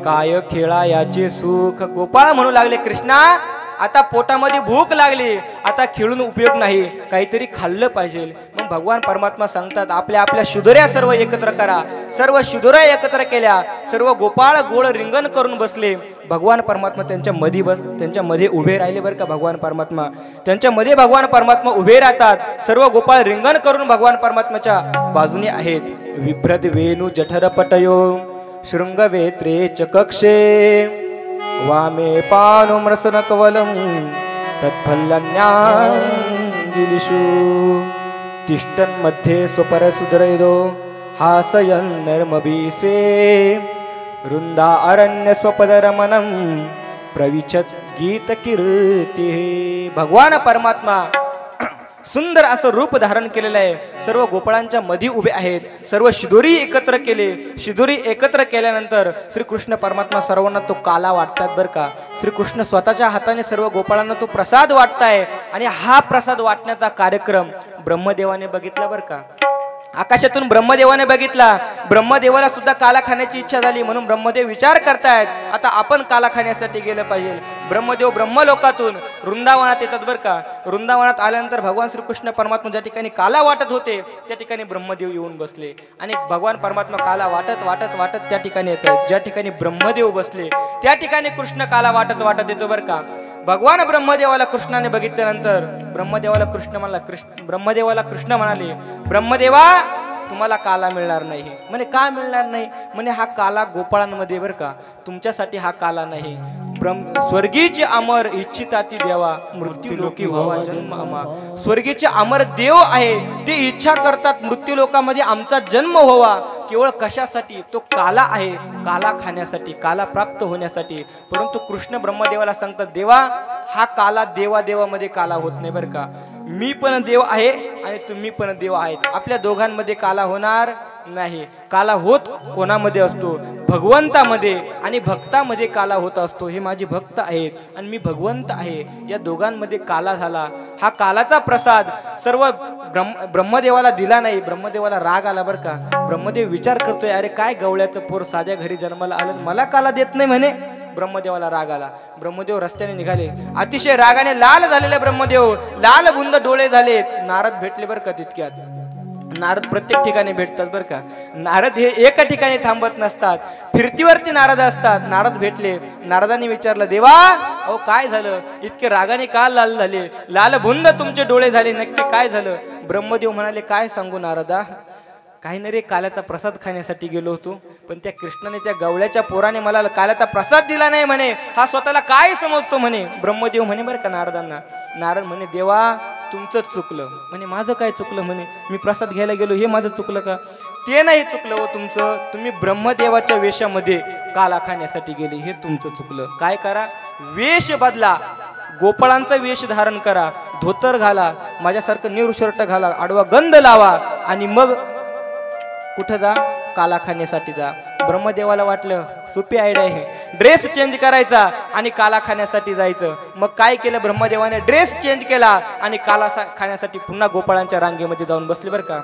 Speaker 1: काय खेळा याचे सुख. गोपाळ म्हणू लागले, कृष्णा आता पोटामध्ये भूक लागली, आता खेळून उपयोग नाही, काहीतरी खाल्लं पाहिजे. मग भगवान परमात्मा सांगतात, आपल्या आपल्या शुदऱ्या सर्व एकत्र करा. सर्व शुदऱ्या एकत्र केल्या. सर्व गोपाळ गोळ रिंगण करून बसले. भगवान परमात्मा त्यांच्या मध्ये उभे राहिले बरं का. भगवान परमात्मा त्यांच्या मध्ये भगवान परमात्मा उभे राहतात. सर्व गोपाळ रिंगण करून भगवान परमात्माच्या बाजूने आहेत. विभ्रद वेणू जठर पटयो शृंगवेत्रे चकक्षे वामे पानुम्रसन कवलम तत्फल्यान्यांगिलिषु तिष्ठन् मध्ये स्वपर सुदरैदो हासयन् नर्मभिसे वृंदा अरण्य स्वपदरमणं प्रविचत गीत कीर्ती. भगवान परमात्मा सुंदर असं रूप धारण केलेलं आहे. सर्व गोपाळांच्या मध्ये उभे आहेत. सर्व शिदोरी एकत्र केले. शिदोरी एकत्र केल्यानंतर श्रीकृष्ण परमात्मा सर्वांना तो काला वाटतात बरं का. श्रीकृष्ण स्वतःच्या हाताने सर्व गोपाळांना तो प्रसाद वाटताय. आणि हा प्रसाद वाटण्याचा कार्यक्रम ब्रह्मदेवाने बघितला बरं का. आकाशातून ब्रह्मदेवाने बघितला. ब्रह्मदेवाला सुद्धा काला खाण्याची इच्छा झाली. म्हणून ब्रह्मदेव विचार करतायत, आता आपण काला खाण्यासाठी गेलं पाहिजे. ब्रह्मदेव ब्रह्मलोकातून वृंदावनात येतात बरं का. वृंदावनात आल्यानंतर भगवान श्रीकृष्ण परमात्मा ज्या ठिकाणी काला वाटत होते त्या ठिकाणी ब्रह्मदेव येऊन बसले. आणि भगवान परमात्मा काला वाटत वाटत वाटत त्या ठिकाणी येतात. ज्या ठिकाणी ब्रह्मदेव बसले त्या ठिकाणी कृष्ण काला वाटत वाटत येतो बरं का. भगवान ब्रह्मदेवाला कृष्णाने बघितल्यानंतर ब्रह्मदेवाला कृष्ण म्हणाले, ब्रह्मदेवा तुम्हाला काला मिळणार नाही. म्हणे का मिळणार नाही? म्हणे हा काला गोपाळांमध्ये बरं का, तुमच्यासाठी हा काला नाही. स्वर्गीचे अमर इच्छिताती देवा मृत्यू लोकी व्हावा जन्म आमा. स्वर्गीचे अमर देव आहे, ते इच्छा करतात मृत्यू लोकामध्ये आमचा जन्म व्हावा. केवळ कशासाठी? तो काला आहे, काला खाण्यासाठी, काला प्राप्त होण्यासाठी. परंतु कृष्ण ब्रह्मदेवाला सांगतात, देवा हा काला देवादेवामध्ये काला होत नाही बरं का. मी पण देव आहे आणि तुम्ही पण देव आहेत. आपल्या दोघांमध्ये काला होणार नाही. काला होत कोणामध्ये असतो? भगवंतामध्ये. आणि भक्तामध्ये काला होत असतो. हे माझे भक्त आहेत आणि मी भगवंत आहे, या दोघांमध्ये काला झाला. हा कालाचा प्रसाद सर्व ब्रह्मदेवाला दिला नाही. ब्रह्मदेवाला राग आला बरं का. ब्रह्मदेव विचार करतोय, अरे काय गवळ्याचं पोर साध्या घरी जन्माला आलं, मला काला देत नाही म्हणे. ब्रह्मदेवाला राग आला. ब्रह्मदेव रस्त्याने निघाले. अतिशय रागाने लाल झालेले ब्रह्मदेव, लाल बुंद डोळे झाले. नारद भेटले बरं का. तितक्यात नारद प्रत्येक ठिकाणी भेटतात बरं का. नारद हे एका ठिकाणी थांबत नसतात, फिरतीवरती नारद असतात. नारद भेटले. नारदांनी विचारलं, देवा अहो काय झालं? इतके रागाने का लाल झाले? लाल बुंद तुमचे डोळे झाले, नक्की काय झालं? ब्रह्मदेव म्हणाले, काय सांगू नारदा, काही नाही रे, काल्याचा प्रसाद खाण्यासाठी गेलो होतो, पण त्या कृष्णाने त्या गवळ्याच्या पोराने मला काल्याचा प्रसाद दिला नाही म्हणे. हा स्वतःला काय समजतो म्हणे. ब्रह्मदेव म्हणे बरं का नारदांना. नारद म्हणे, देवा तुमचं चुकलं. म्हणे माझं काय चुकलं? म्हणे मी प्रसाद घ्यायला गेलो, हे माझं चुकलं का? ते नाही चुकलं हो तुमचं, तुम्ही ब्रह्मदेवाच्या वेशामध्ये काला खाण्यासाठी गेले, हे तुमचं चुकलं. काय करा? वेश बदला, गोपाळांचा वेश धारण करा, धोतर घाला, माझ्यासारखं निळू शर्ट घाला, आडवा गंध लावा आणि मग कुठं जा? काला खाण्यासाठी जा. ब्रह्मदेवाला वाटलं सोपी आयडिया आहे, ड्रेस चेंज करायचा आणि काला खाण्यासाठी जायचं. मग काय केलं ब्रह्मदेवाने? ड्रेस चेंज केला आणि काला खाण्यासाठी पुन्हा गोपाळांच्या रांगेमध्ये जाऊन बसले बरं का.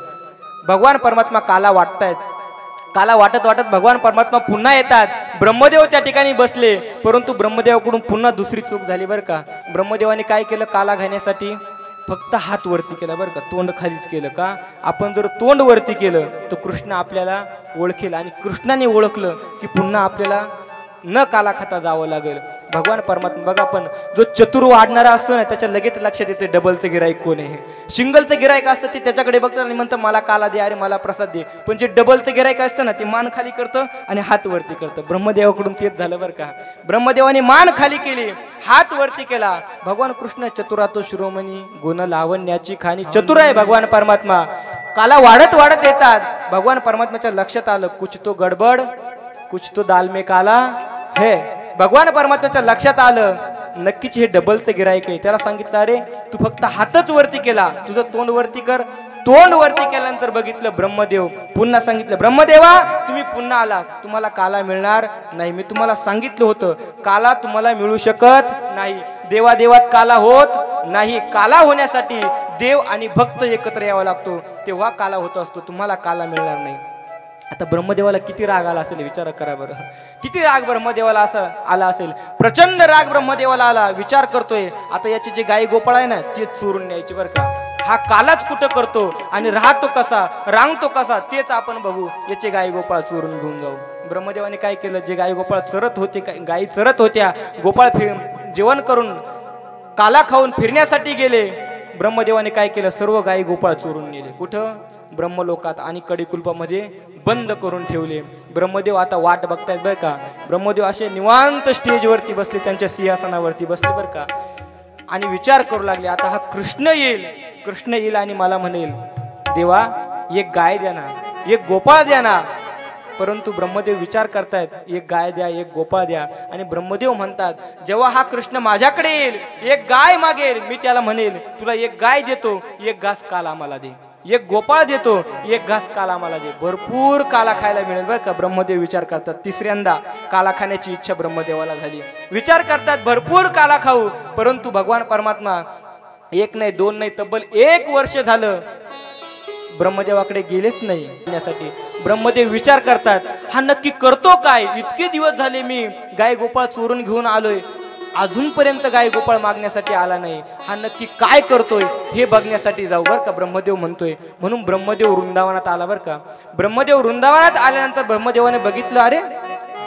Speaker 1: भगवान परमात्मा काला वाटतायत. काला वाटत वाटत भगवान परमात्मा पुन्हा येतात. ब्रह्मदेव त्या ठिकाणी बसले, परंतु ब्रह्मदेवाकडून पुन्हा दुसरी चूक झाली बरं का. ब्रह्मदेवाने काय केलं? काला घेण्यासाठी फक्त हात वरती केला बरं का, तोंड खालीच केलं का. आपण जर तोंड वरती केलं तर कृष्ण आपल्याला ओळखेल आणि कृष्णाने ओळखलं की पुन्हा आपल्याला न काला खाता जावं लागेल. भगवान परमात्मा बघा, पण जो चतुर वाढणारा असतो ना त्याच्या लगेच लक्षात येते डबलचं गिराईक कोण आहे. सिंगलचं गिराईक असतं ते त्याच्याकडे बघतात आणि म्हणतं मला काला दे, अरे मला प्रसाद दे. पण जे डबलचं गिराईक असतं ना ते मान खाली करतं आणि हात वरती करतं. ब्रह्मदेवाकडून तेच झालं बरं का. ब्रह्मदेवाने मान खाली केली, हात वरती केला. भगवान कृष्ण चतुरातो शिरोमणी, गुण लावण्याची खाणी, चतुर आहे भगवान परमात्मा. काला वाढत वाढत येतात. भगवान परमात्म्याच्या लक्षात आलं कुछ तो गडबड, कुछ तो दाल में काला है. भगवान परमात्म्याच्या लक्षात आलं नक्कीच हे डबलचं गिराईक आहे. त्याला सांगितलं, अरे तू फक्त हातच वरती केला, तुझं तोंड वरती कर, तोंड वरती केल्यानंतर बघितलं ब्रह्मदेव, पुन्हा सांगितलं ब्रह्मदेवा तुम्ही पुन्हा आला, तुम्हाला काला मिळणार नाही. मी तुम्हाला सांगितलं होतं काला तुम्हाला मिळू शकत नाही. देवादेवात काला होत नाही. काला होण्यासाठी देव आणि भक्त एकत्र यावा लागतो, तेव्हा काला होत असतो. तुम्हाला काला मिळणार नाही. आता ब्रह्मदेवाला किती राग आला असेल विचार करा बरं. किती राग ब्रह्मदेवाला असं आला असेल. प्रचंड राग ब्रह्मदेवाला आला. विचार करतोय आता याचे जे गाई गोपाळ आहे ना ते चोरून न्यायचे बरं का. हा कालाच कुठं करतो आणि राहतो कसा, रांगतो कसा तेच आपण बघू. याचे गाई गोपाळ चोरून घेऊन जाऊ. ब्रह्मदेवाने काय केलं, जे गाई गोपाळ चरत होते, गाई चरत होत्या, गोपाळ जेवण करून काला खाऊन फिरण्यासाठी गेले. ब्रह्मदेवाने काय केलं, सर्व गाई गोपाळ चोरून नेले. कुठं, ब्रह्मलोकात आणि कडीकुलपामध्ये बंद करून ठेवले. ब्रह्मदेव आता वाट बघतायत बरं का. ब्रह्मदेव असे निवांत स्टेजवरती बसले, त्यांच्या सिंहासनावरती बसले बरं का, आणि विचार करू लागले आता हा कृष्ण येईल, कृष्ण येईल आणि मला म्हणेल देवा एक गाय द्या ना, एक गोपाळ द्या ना. परंतु ब्रह्मदेव विचार करतायत एक गाय द्या, एक गोपाळ द्या. आणि ब्रह्मदेव म्हणतात जेव्हा हा कृष्ण माझ्याकडे येईल, एक गाय मागेल, मी त्याला म्हणेल तुला एक गाय देतो, एक घास काल आम्हाला दे, एक गोपाळ देतो, एक घास काल आम्हाला दे. भरपूर काला खायला मिळेल बरं का. ब्रह्मदेव विचार करतात. तिसऱ्यांदा काला खाण्याची इच्छा ब्रह्मदेवाला झाली. विचार करतात भरपूर काला खाऊ. परंतु भगवान परमात्मा एक नाही दोन नाही तब्बल 1 वर्ष झालं ब्रह्मदेवाकडे गेलेच नाही. ब्रह्मदेव विचार करतात हा नक्की करतो काय. इतके दिवस झाले मी गाय गोपाळ चोरून घेऊन आलोय, अजूनपर्यंत गाय गोपाळ मागण्यासाठी आला नाही. हा नक्की काय करतोय हे बघण्यासाठी जाऊ बरं का, ब्रह्मदेव म्हणतोय. म्हणून ब्रह्मदेव वृंदावनात आला बरं का. ब्रह्मदेव वृंदावनात आल्यानंतर ब्रह्मदेवाने बघितलं अरे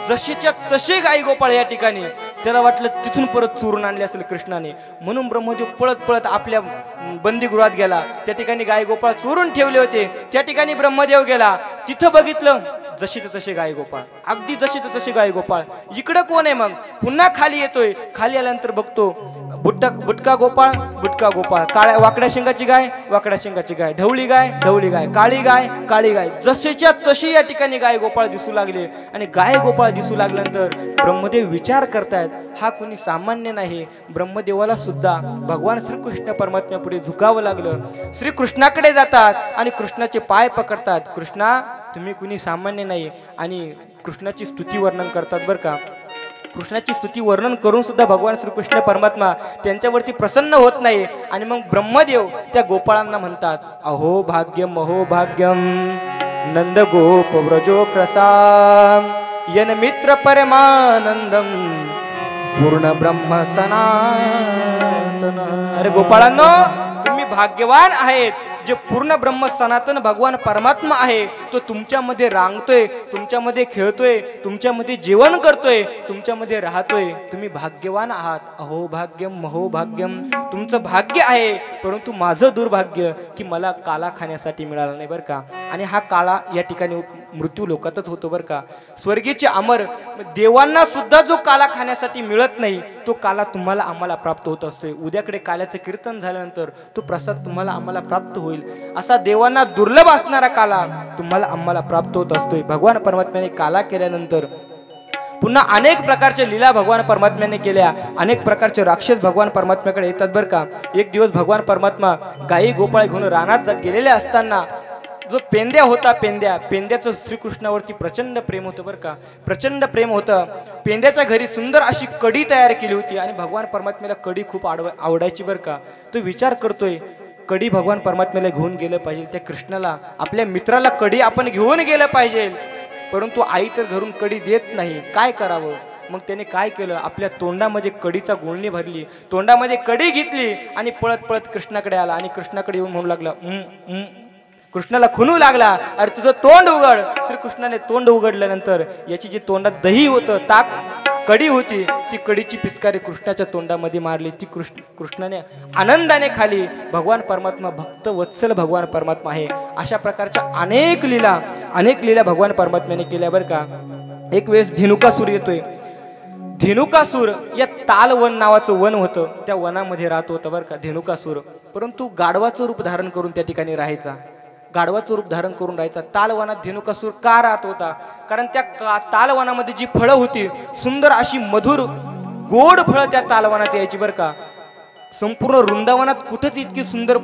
Speaker 1: जशीच्या तसे गाई गोपाळ या ठिकाणी. त्याला वाटलं तिथून परत चोरून आणले असेल कृष्णाने. म्हणून ब्रह्मदेव पळत पळत आपल्या बंदीगृहात गेला. त्या ठिकाणी गाय गोपाळ चोरून ठेवले होते. त्या ठिकाणी ब्रह्मदेव गेला. तिथं बघितलं जशी तसे गाय गोपाळ, अगदी जशी तसे गाय गोपाळ. इकडं कोण आहे मग. पुन्हा खाली येतोय. खाली आल्यानंतर बघतो बुटका गोपाळ, बुटका गोपाळ, काळ्या वाकड्या शेंगाची गाय, वाकड्या शेंगाची गाय, ढवळी गाय, ढवळी गाय, काळी गाय, काळी गाय. जशीच्या तशी या ठिकाणी गाय गोपाळ दिसू लागले. आणि गाय गोपाळ दिसू लागल्यानंतर ब्रह्मदेव विचार करतायत हा कोणी सामान्य नाही. ब्रह्मदेवाला सुद्धा भगवान श्रीकृष्ण परमात्म्यापुढे झुकावं लागलं. श्रीकृष्णाकडे जातात आणि कृष्णाचे पाय पकडतात. कृष्णा तुम्ही कुणी सामान्य नाही. आणि कृष्णाची स्तुती वर्णन करतात बरं का. कृष्णाची स्तुती वर्णन करून सुद्धा भगवान श्रीकृष्ण परमात्मा त्यांच्यावरती प्रसन्न होत नाही. आणि मग ब्रह्मदेव त्या गोपाळांना म्हणतात अहो भाग्यम अहो भाग्यम नंद गोप व्रजो प्रसाद यन मित्र परमानंदम पूर्ण ब्रह्म सनातन. अरे गोपाळांनो तुम्ही भाग्यवान आहेत. जे पूर्ण ब्रह्म सनातन भगवान परमात्मा आहे तो तुमच्यामध्ये रांगतोय, तुमच्यामध्ये खेळतोय, तुमच्यामध्ये जेवण करतोय, तुमच्यामध्ये राहतोय. तुम्ही भाग्यवान आहात. अहो भाग्यम महो भाग्यम. तुमचं भाग्य आहे. परंतु माझं दुर्भाग्य की मला काला खाण्यासाठी मिळाला नाही बरं का. आणि हा काळा या ठिकाणी मृत्यू लोकातच होतो बरं का. स्वर्गीचे अमर देवांना सुद्धा जो काला खाण्यासाठी मिळत नाही तो काला तुम्हाला आम्हाला प्राप्त होत असतोय. उद्याकडे काल्याचं कीर्तन झाल्यानंतर तो प्रसाद तुम्हाला आम्हाला प्राप्त होईल. असा देवांना दुर्लभ असणारा काला तुम्हाला आम्हाला प्राप्त होत असतोय. भगवान परमात्म्याने काला केल्यानंतर पुन्हा अनेक प्रकारच्या लीला भगवान परमात्म्याने केल्या. अनेक प्रकारचे राक्षस भगवान परमात्म्याकडे येतात बरं का. एक दिवस भगवान परमात्मा गाई गोपाळ घेऊन रानात गेलेले असताना जो पेंद्या होता, पेंद्याचं श्रीकृष्णावरती प्रचंड प्रेम होतं बरं का. प्रचंड प्रेम होतं. पेंद्याच्या घरी सुंदर अशी कढी तयार केली होती आणि भगवान परमात्म्याला कढी खूप आवडायची बरं का. तो विचार करतोय कढी भगवान परमात्म्याला घेऊन गेलं पाहिजे. त्या कृष्णाला आपल्या मित्राला कढी आपण घेऊन गेलं पाहिजे. परंतु आई तर घरून कढी देत नाही. काय करावं. मग त्याने काय केलं, आपल्या तोंडामध्ये कढीचा गुळणी भरली, तोंडामध्ये कढी घेतली आणि पळत पळत कृष्णाकडे आला. आणि कृष्णाकडे येऊन म्हणू लागला कृष्णाला खुनू लागला अरे तुझं तोंड उघड. श्रीकृष्णाने तोंड उघडल्यानंतर याची जी तोंडात दही होतं, ताक, कढी होती, ती कढीची पिचकारी कृष्णाच्या तोंडामध्ये मारली. ती कृष्णाने आनंदाने खाली. भगवान परमात्मा भक्त वत्सल भगवान परमात्मा आहे. अशा प्रकारच्या अनेक लीला भगवान परमात्म्याने केल्या बरं का. एक वेळेस धेनुकासूर येतोय. धेनुकासूर या तालवन नावाचं वन होतं, त्या वनामध्ये राहत होतं बरं का धेनुकासूर. परंतु गाढवाचं रूप धारण करून त्या ठिकाणी राहायचा. गाढवाचं रूप धारण करून राहायचा. तालवनात धेनुकासूर का राहत होता, कारण त्या तालवनामध्ये जी फळं होती सुंदर अशी मधुर गोड फळं त्या तालवनात यायची बरं का. संपूर्ण वृंदावनात कुठेच इतकी सुंदर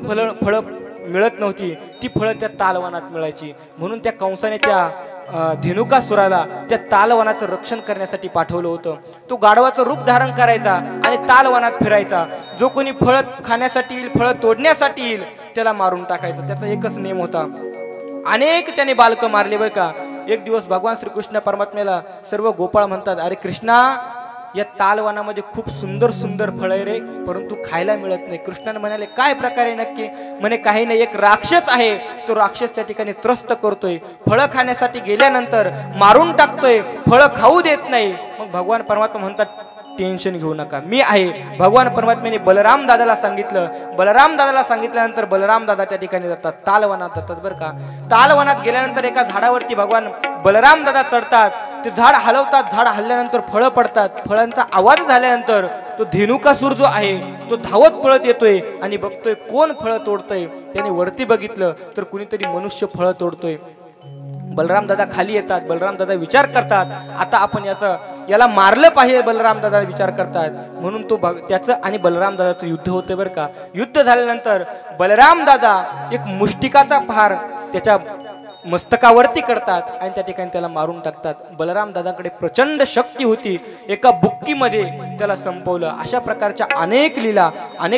Speaker 1: फळं मिळत नव्हती ती फळं त्या तालवनात मिळायची. म्हणून त्या कंसाने त्या धेनुकासुराला त्या तालवनाचं रक्षण करण्यासाठी पाठवलं होतं. तो गाढवाचं रूप धारण करायचा आणि तालवनात फिरायचा. जो कोणी फळं खाण्यासाठी येईल, फळं तोडण्यासाठी येईल, त्याला मारून टाकायचं. त्याचा एकच नियम होता. अनेक त्याने बालकं मारले बरं का. एक दिवस भगवान श्रीकृष्ण परमात्म्याला सर्व गोपाळ म्हणतात, अरे कृष्णा, या तालवनामध्ये खूप सुंदर सुंदर फळ आहे रे, परंतु खायला मिळत नाही. कृष्णाने म्हणाले, काय प्रकारे नक्की? म्हणे काही नाही, एक राक्षस आहे, तो राक्षस त्या ठिकाणी त्रस्त करतोय, फळं खाण्यासाठी गेल्यानंतर मारून टाकतोय, फळं खाऊ देत नाही. मग भगवान परमात्मा म्हणतात, टेन्शन घेऊ नका, मी आहे. भगवान परमात्म्याने बलराम दादाला सांगितलं. बलराम दादाला सांगितल्यानंतर बलराम दादा त्या ठिकाणी जातात, तालवनात जातात बरं का. तालवनात गेल्यानंतर एका झाडावरती भगवान बलराम दादा चढतात. ते झाड हलवतात. झाड हलल्यानंतर फळं पडतात. फळांचा आवाज झाल्यानंतर तो धेनुकासूर जो आहे तो धावत पळत येतोय आणि बघतोय कोण फळं तोडतोय. त्याने वरती बघितलं तर कुणीतरी मनुष्य फळं तोडतोय. बलराम दादा खाली येतात. बलराम दादा विचार करतात, आता आपण याला मारलं पाहिजे. बलराम दादा विचार करतात. म्हणून तो त्याचं आणि बलराम दादाचं युद्ध होते बरं का. युद्ध झाल्यानंतर बलराम दादा एक मुष्टिकाचा फार त्याच्या मस्तकावरती करतात आणि त्या ठिकाणी त्याला मारून टाकतात. बलराम दादाकडे प्रचंड शक्ती होती. एका बुक्कीमध्ये त्याला संपवलं. अशा प्रकारच्या अनेक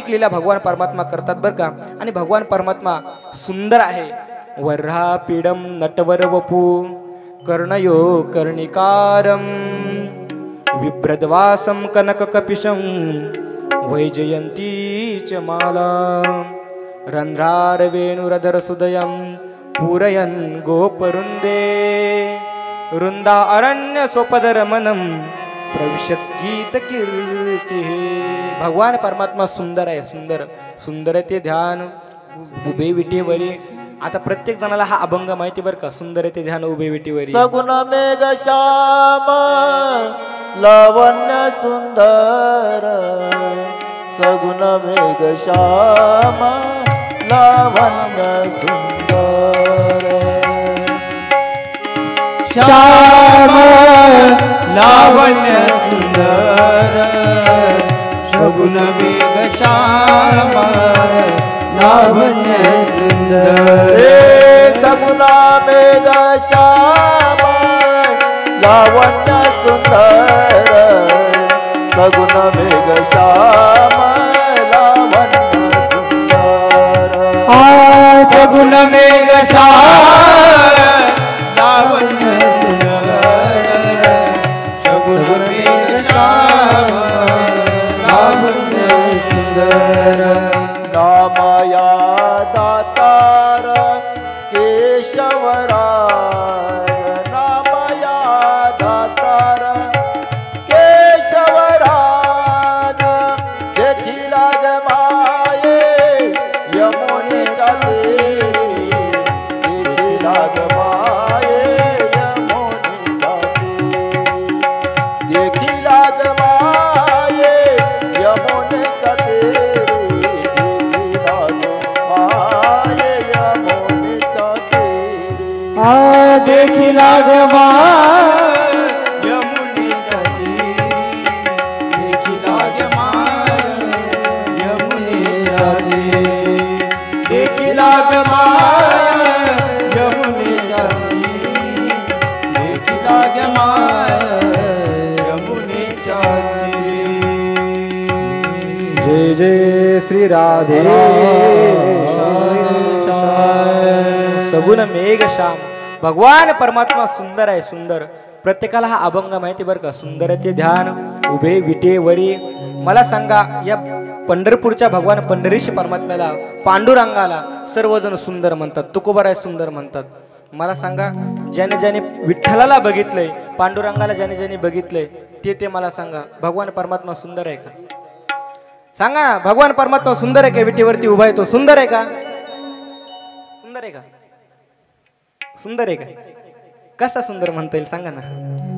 Speaker 1: लीला भगवान परमात्मा करतात बरं का. आणि भगवान परमात्मा सुंदर आहे. वर्हापीडम नटवर वपू कर्णयो कर्णिकारम विभ्रद्वासम कनक कपिशम वैजयंती च माला रंध्रार वेणुरधर सुदयम पूरयन गोपरुंदे वृंदा अरण्य सोपदर मनम प्रविशत गीत कीर्ती. भगवान परमात्मा सुंदर आहे. सुंदर सुंदर ते ध्यान उभे विटेवरी. आता प्रत्येक जणाला हा अभंग माहिती बरं का. सुंदर ते ध्यान उभे विटेवरी.
Speaker 3: सगुण मेघ श्याम लावण्य सुंदर, सगुण मेघ श्याम लावण्य सुंदर.
Speaker 2: श्याम लावण्य सुंदर, सगुण मेघ श्याम लावण्य सुंदर.
Speaker 3: सगुण मेघ श्याम लावण्य सुंदर, सगुण मेघ श्याम लावण्य सुंदर.
Speaker 2: सगुण मेघ श्याम लावण्य सुंदर, सगुण मेघ श्याम लावण्य सुंदर.
Speaker 3: नामया दातार केशवराय, नामया दातार केशवराय. देखील गमाये यमुनेच्या तीरी, देखील गमाये यमुनेच्या तीरी, देखील गमाये यमुनेच्या तीरी.
Speaker 2: देखी लागवा यमुनेच्या तीरी, देखी लागवा यमुनेच्या तीरी, देखी लागवा यमुनेच्या तीरी, देखी लागवा यमुनेच्या तीरी.
Speaker 1: जय जय श्री राधे. सगुण मेघ श्याम. भगवान परमात्मा सुंदर आहे. सुंदर. प्रत्येकाला हा अभंग माहिती बरं का. सुंदर ते ध्यान उभे विटेवरी. मला सांगा, या पंढरपूरच्या भगवान पंढरीशी परमात्म्याला, पांडुरंगाला सर्वजण सुंदर म्हणतात. तुकोबाराय सुंदर म्हणतात. मला सांगा, ज्याने ज्याने विठ्ठलाला बघितलंय, पांडुरंगाला ज्याने ज्याने बघितलंय, ते मला सांगा, भगवान परमात्मा सुंदर आहे का? सांगा, भगवान परमात्मा सुंदर आहे का? विटेवरती उभा आहे तो सुंदर आहे का? सुंदर आहे का? सुंदर आहे का? कसा सुंदर म्हणता येईल सांगा ना.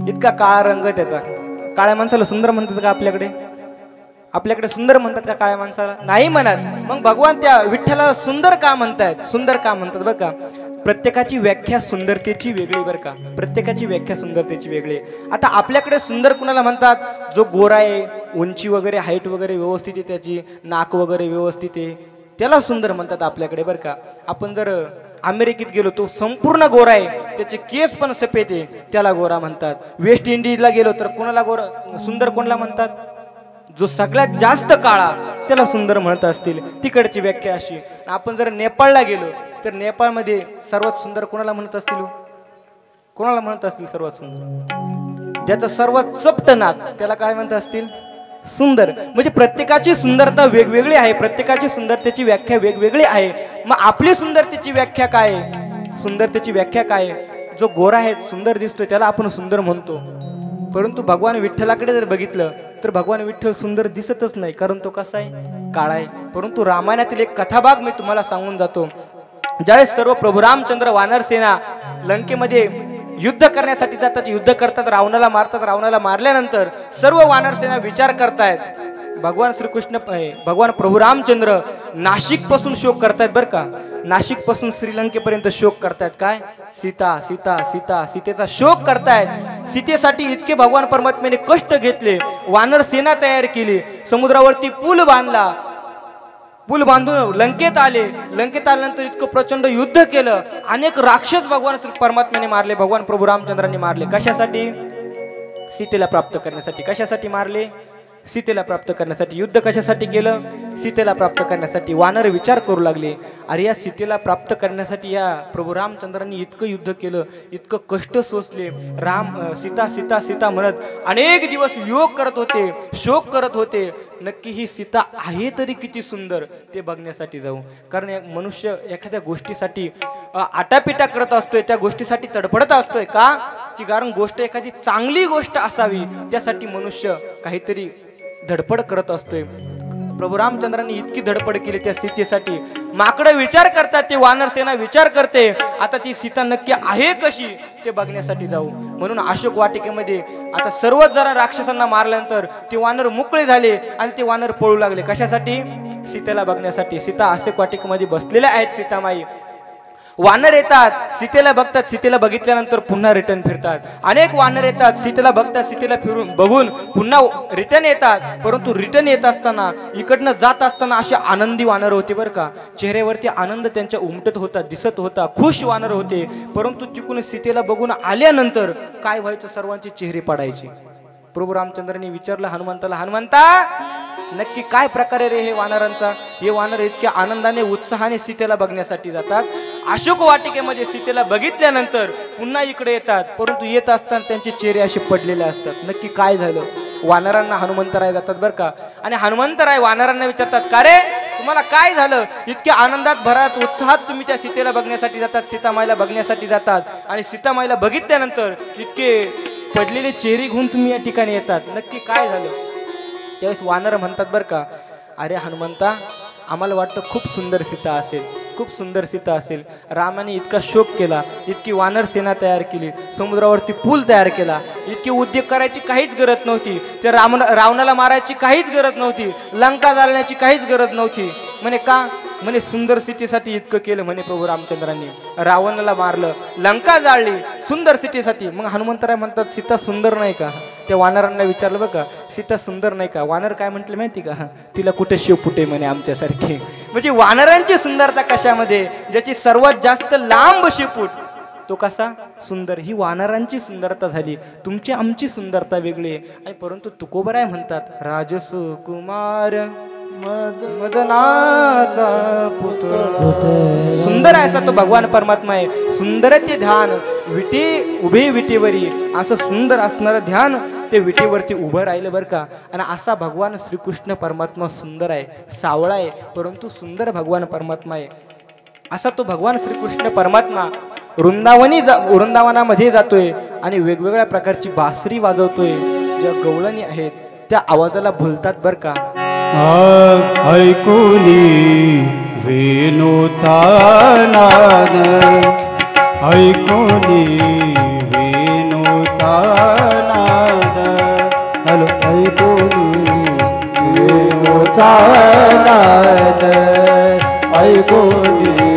Speaker 1: इतका काळा रंग त्याचा. काळ्या माणसाला सुंदर म्हणतात का आपल्याकडे? आपल्याकडे सुंदर म्हणतात का काळ्या माणसाला? नाही म्हणत. मग भगवान त्या विठ्ठलाला सुंदर का म्हणतायत? सुंदर का म्हणतात बरं का. प्रत्येकाची व्याख्या सुंदरतेची वेगळी बरं का. प्रत्येकाची व्याख्या सुंदरतेची वेगळी. आता आपल्याकडे सुंदर कुणाला म्हणतात? जो गोरा आहे, उंची वगैरे, हाईट वगैरे व्यवस्थित आहे, त्याची नाक वगैरे व्यवस्थित आहे, त्याला सुंदर म्हणतात आपल्याकडे बरं का. आपण जर अमेरिकेत गेलो तो संपूर्ण गोरा आहे, त्याचे केस पण सफेद आहे, त्याला गोरा म्हणतात. वेस्ट इंडिजला गेलो तर कोणाला गोरा सुंदर कोणाला म्हणतात? जो सगळ्यात जास्त काळा त्याला सुंदर म्हणत असतील. तिकडची व्याख्या अशी. आपण जर नेपाळला गेलो तर नेपाळमध्ये सर्वात सुंदर कोणाला म्हणत असतील? कोणाला म्हणत असतील सर्वात सुंदर? ज्याचं सर्वात चपट नाक त्याला काय म्हणत असतील? सुंदर. म्हणजे प्रत्येकाची सुंदरता वेगवेगळी आहे, प्रत्येकाची सुंदरतेची व्याख्या वेगवेगळी आहे. मग आपली सुंदरतेची व्याख्या काय आहे? सुंदरतेची व्याख्या काय आहे? जो गोरा आहे सुंदर दिसतोय त्याला आपण सुंदर म्हणतो. परंतु भगवान विठ्ठलाकडे जर बघितलं तर भगवान विठ्ठल सुंदर दिसतच नाही, कारण तो कसा आहे? काळा आहे. परंतु रामायणातील एक कथाभाग मी तुम्हाला सांगून जातो. ज्यावेळेस सर्व प्रभू रामचंद्र वानर सेना लंकेमध्ये युद्ध करण्यासाठी जातात, युद्ध करतात, रावणाला मारतात. रावणाला मारल्यानंतर सर्व वानर सेना विचार करतायत. भगवान श्रीकृष्ण भगवान प्रभू रामचंद्र नाशिक पासून शोक करतायत बरं का. नाशिक पासून श्रीलंकेपर्यंत शोक करतायत. काय? सीता सीता सीता, सीतेचा शोक करतायत. सीतेसाठी इतके भगवान परमात्म्याने कष्ट घेतले, वानर सेना तयार केली, समुद्रावरती पूल बांधला, पूल बांधून लंकेत आले. लंकेत आल्यानंतर इतकं प्रचंड युद्ध केलं. अनेक राक्षस भगवान परमात्म्याने मारले, भगवान प्रभू रामचंद्रांनी मारले. कशासाठी? सीतेला प्राप्त करण्यासाठी. कशासाठी मारले? सीतेला प्राप्त करण्यासाठी. युद्ध कशासाठी केलं? सीतेला प्राप्त करण्यासाठी. वानर विचार करू लागले, अरे या सीतेला प्राप्त करण्यासाठी या प्रभू रामचंद्रांनी इतकं युद्ध केलं, इतकं कष्ट सोसले, सीता सीता सीता म्हणत अनेक दिवस योग करत होते, शोक करत होते. नक्की ही सीता आहे तरी किती सुंदर ते बघण्यासाठी जाऊ. कारण मनुष्य एखाद्या गोष्टीसाठी आटापिटा करत असतोय, त्या गोष्टीसाठी तडफडत असतोय. का? की कारण गोष्ट एखादी चांगली गोष्ट असावी त्यासाठी मनुष्य काहीतरी धडपड करत असतोय. प्रभू रामचंद्रांनी इतकी धडपड केली त्या सीतेसाठी. माकडं विचार करतात, ते वानर सेना विचार करते, आता ती सीता नक्की आहे कशी ते बघण्यासाठी जाऊ. म्हणून अशोक वाटिकेमध्ये आता सर्वच जरा राक्षसांना मारल्यानंतर ते वानर मोकळे झाले आणि ते वानर पळू लागले. कशासाठी? सीतेला बघण्यासाठी. सीता अशोक वाटिकेमध्ये बसलेल्या आहेत सीतामाई. वानर येतात, सीतेला बघतात, सीतेला बघितल्यानंतर पुन्हा रिटर्न फिरतात. अनेक वानर येतात, सीतेला बघतात, सीतेला फिरून बघून पुन्हा रिटर्न येतात. परंतु रिटर्न येत असताना, इकडनं जात असताना असे आनंदी वानर होते बरं का. चेहऱ्यावरती आनंद त्यांच्या उमटत होता, दिसत होता, खुश वानर होते. परंतु तिकडून सीतेला बघून आल्यानंतर काय व्हायचं? सर्वांचे चेहरे पडायचे. प्रभू रामचंद्रांनी विचारलं हनुमंताला, हनुमंता नक्की काय प्रकारे रे हे वानरांचा? हे वानर इतक्या आनंदाने उत्साहाने सीतेला बघण्यासाठी जातात, अशोक वाटिकेमध्ये सीतेला बघितल्यानंतर पुन्हा इकडे येतात, परंतु येत असताना त्यांचे चेहरे असे पडलेले असतात. नक्की काय झालं? वानरांना हनुमंतराय जातात बरं का. आणि हनुमंतराय वानरांना विचारतात, का रे तुम्हाला काय झालं? इतक्या आनंदात भरात उत्साहात तुम्ही त्या सीतेला बघण्यासाठी जातात, सीतामाईला बघण्यासाठी जातात, आणि सीतामाईला बघितल्यानंतर इतके पडलेले चेहरे घेऊन तुम्ही या ठिकाणी येतात, नक्की काय झालं? त्यावेळेस वानर म्हणतात बरं का, अरे हनुमंता, आम्हाला वाटतं खूप सुंदर सीता असेल, खूप सुंदर सीता असेल. रामाने इतका शोक केला, इतकी वानर सेना तयार केली, समुद्रावरती पूल तयार केला, इतकी उद्योग करायची काहीच गरज नव्हती, त्या रावणाला मारायची काहीच गरज नव्हती, लंका जाळण्याची काहीच गरज नव्हती. म्हणे का? म्हणे सुंदर सीतेसाठी इतकं केलं म्हणे प्रभू रामचंद्रांनी. रावणाला मारलं, लंका जाळली, सुंदर सीतेसाठी. मग हनुमंतराय म्हणतात, सीता सुंदर नाही का? त्या वानरांना विचारलं बघ का, सीता सुंदर नाही का? वानर काय म्हटलं माहिती का? तिला कुठे शिवपुटे म्हणे आमच्यासारखे. म्हणजे वानरांची सुंदरता कशामध्ये? ज्याची सर्वात जास्त लांब शिवपूट तो कसा सुंदर. ही वानरांची सुंदरता झाली, तुमची आमची सुंदरता वेगळी. आणि परंतु तुकोबराय म्हणतात, राजसुकुमार मदनाचा पुत्र. सुंदर आहे असा तो भगवान परमात्मा आहे. सुंदर ते ध्यान विटी उभे विटेवरी, असं सुंदर असणारं ध्यान ते विटेवरती उभं राहिलं बरं का. आणि असा भगवान श्रीकृष्ण परमात्मा सुंदर आहे, सावळा आहे, परंतु सुंदर भगवान परमात्मा आहे. असा तो भगवान श्रीकृष्ण परमात्मा वृंदावनामध्ये जातोय आणि वेगवेगळ्या प्रकारची बासरी वाजवतोय. ज्या गवळणी आहेत त्या आवाजाला भुलतात बरं का.
Speaker 2: ऐकुनी वेणूचा नाद, ऐकुनी वेणूचा नाद,
Speaker 3: हॅलो, ऐकुनी वेणूचा नाद, ऐकुनी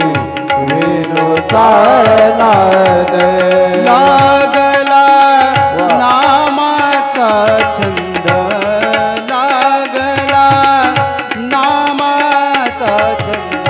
Speaker 3: वेणूचा नाद.
Speaker 2: लागला नामाचा छंद, लागला नामाचा छंद,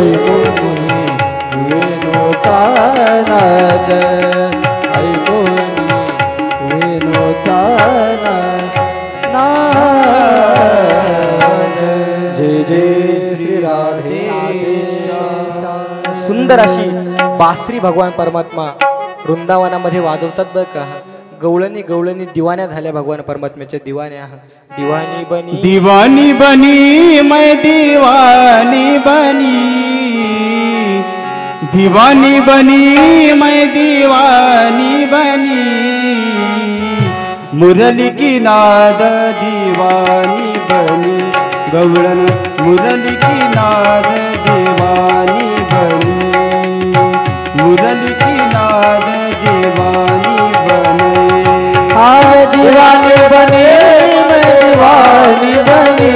Speaker 3: ऐकून वेणूचा नाद ऐकून वेणूचा नाद जय जय श्री राधे
Speaker 1: सुंदर अशी बासरी भगवान परमात्मा वृंदावनामध्ये वाजवतात बरं का. गवळणी गवळणी दिवाण्या झाल्या भगवान परमात्म्याच्या दिवाण्या. दिवाणी बनी
Speaker 2: दीवानी बनी मैं दीवानी बनी दीवानी बनी मैं दीवानी बनी मुरली की नाद दीवानी बनी गवळण मुरली की नाद दीवानी बनी मुरली की नाद दीवानी बनी
Speaker 3: हाँ दीवानी बने मैं दीवानी बनी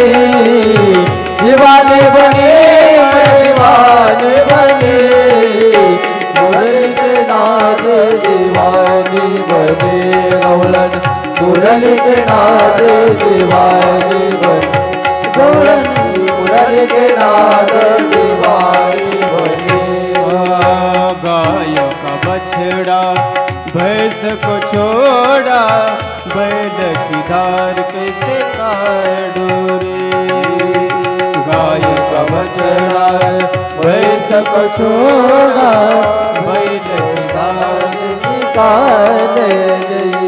Speaker 3: दीवानी बने मैं दीवानी बनी मुरली के नाद दीवानी बने गवलन मुरली के नाद दीवानी बने गवलन मुरली के नाद दीवानी बने
Speaker 2: गाय का बछड़ा भैंस को छोड़ा बैल की धार कैसे काटो रे गाय का बछड़ा भैंस को छोड़ा बैल की धार
Speaker 3: निकाल गई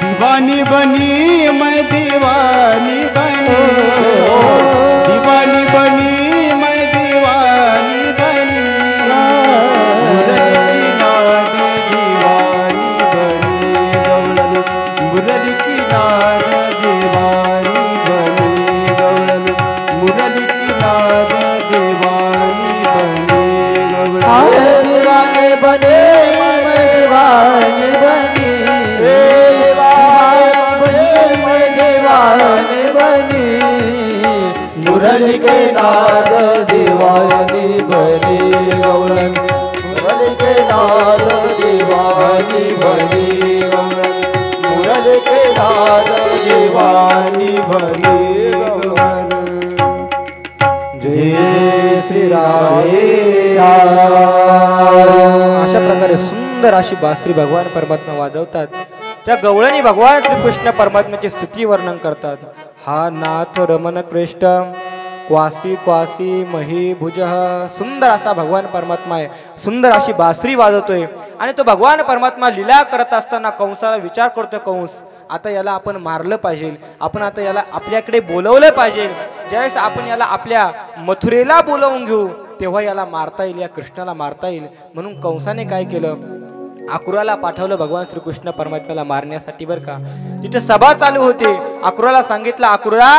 Speaker 2: दीवानी बनी मैं दीवानी बनी दीवानी बनी मैं दीवानी बनी मुरली की नाद दीवानी बनी गवलन मुरली की नाद दीवानी बनी गवलन
Speaker 3: दीवाने बने मैं दीवानी बनी मैं दीवानी बनी मुरली के नाद दीवानी बनी गवलन मुरली के नाद दीवानी बनी गवलन मुरली के नाद दीवानी बनी गवलन जय श्री राधे
Speaker 1: अशा प्रकारे सुंदर अशी बासरी भगवान परमात्मा वाजवतात. त्या गवळणी भगवान श्रीकृष्ण परमात्म्याची स्तुती वर्णन करतात. हा नाथ रमण कृष्ण क्वासी क्वासी मही भुज. सुंदर असा भगवान परमात्मा आहे. सुंदर अशी बासरी वाजवतोय आणि तो भगवान परमात्मा लीला करत असताना कंसाला विचार करतोय, कंस आता याला आपण मारलं पाहिजे, आपण आता याला आपल्याकडे बोलवलं पाहिजे. ज्यावेळेस आपण याला आपल्या मथुरेला बोलवून घेऊ तेव्हा याला मारता येईल, या कृष्णाला मारता येईल. म्हणून कंसाने काय केलं, अक्रूराला पाठवलं भगवान श्रीकृष्ण परमात्म्याला मारण्यासाठी बरं का. तिथे सभा चालू होती. अक्रूराला सांगितलं, अक्रूरा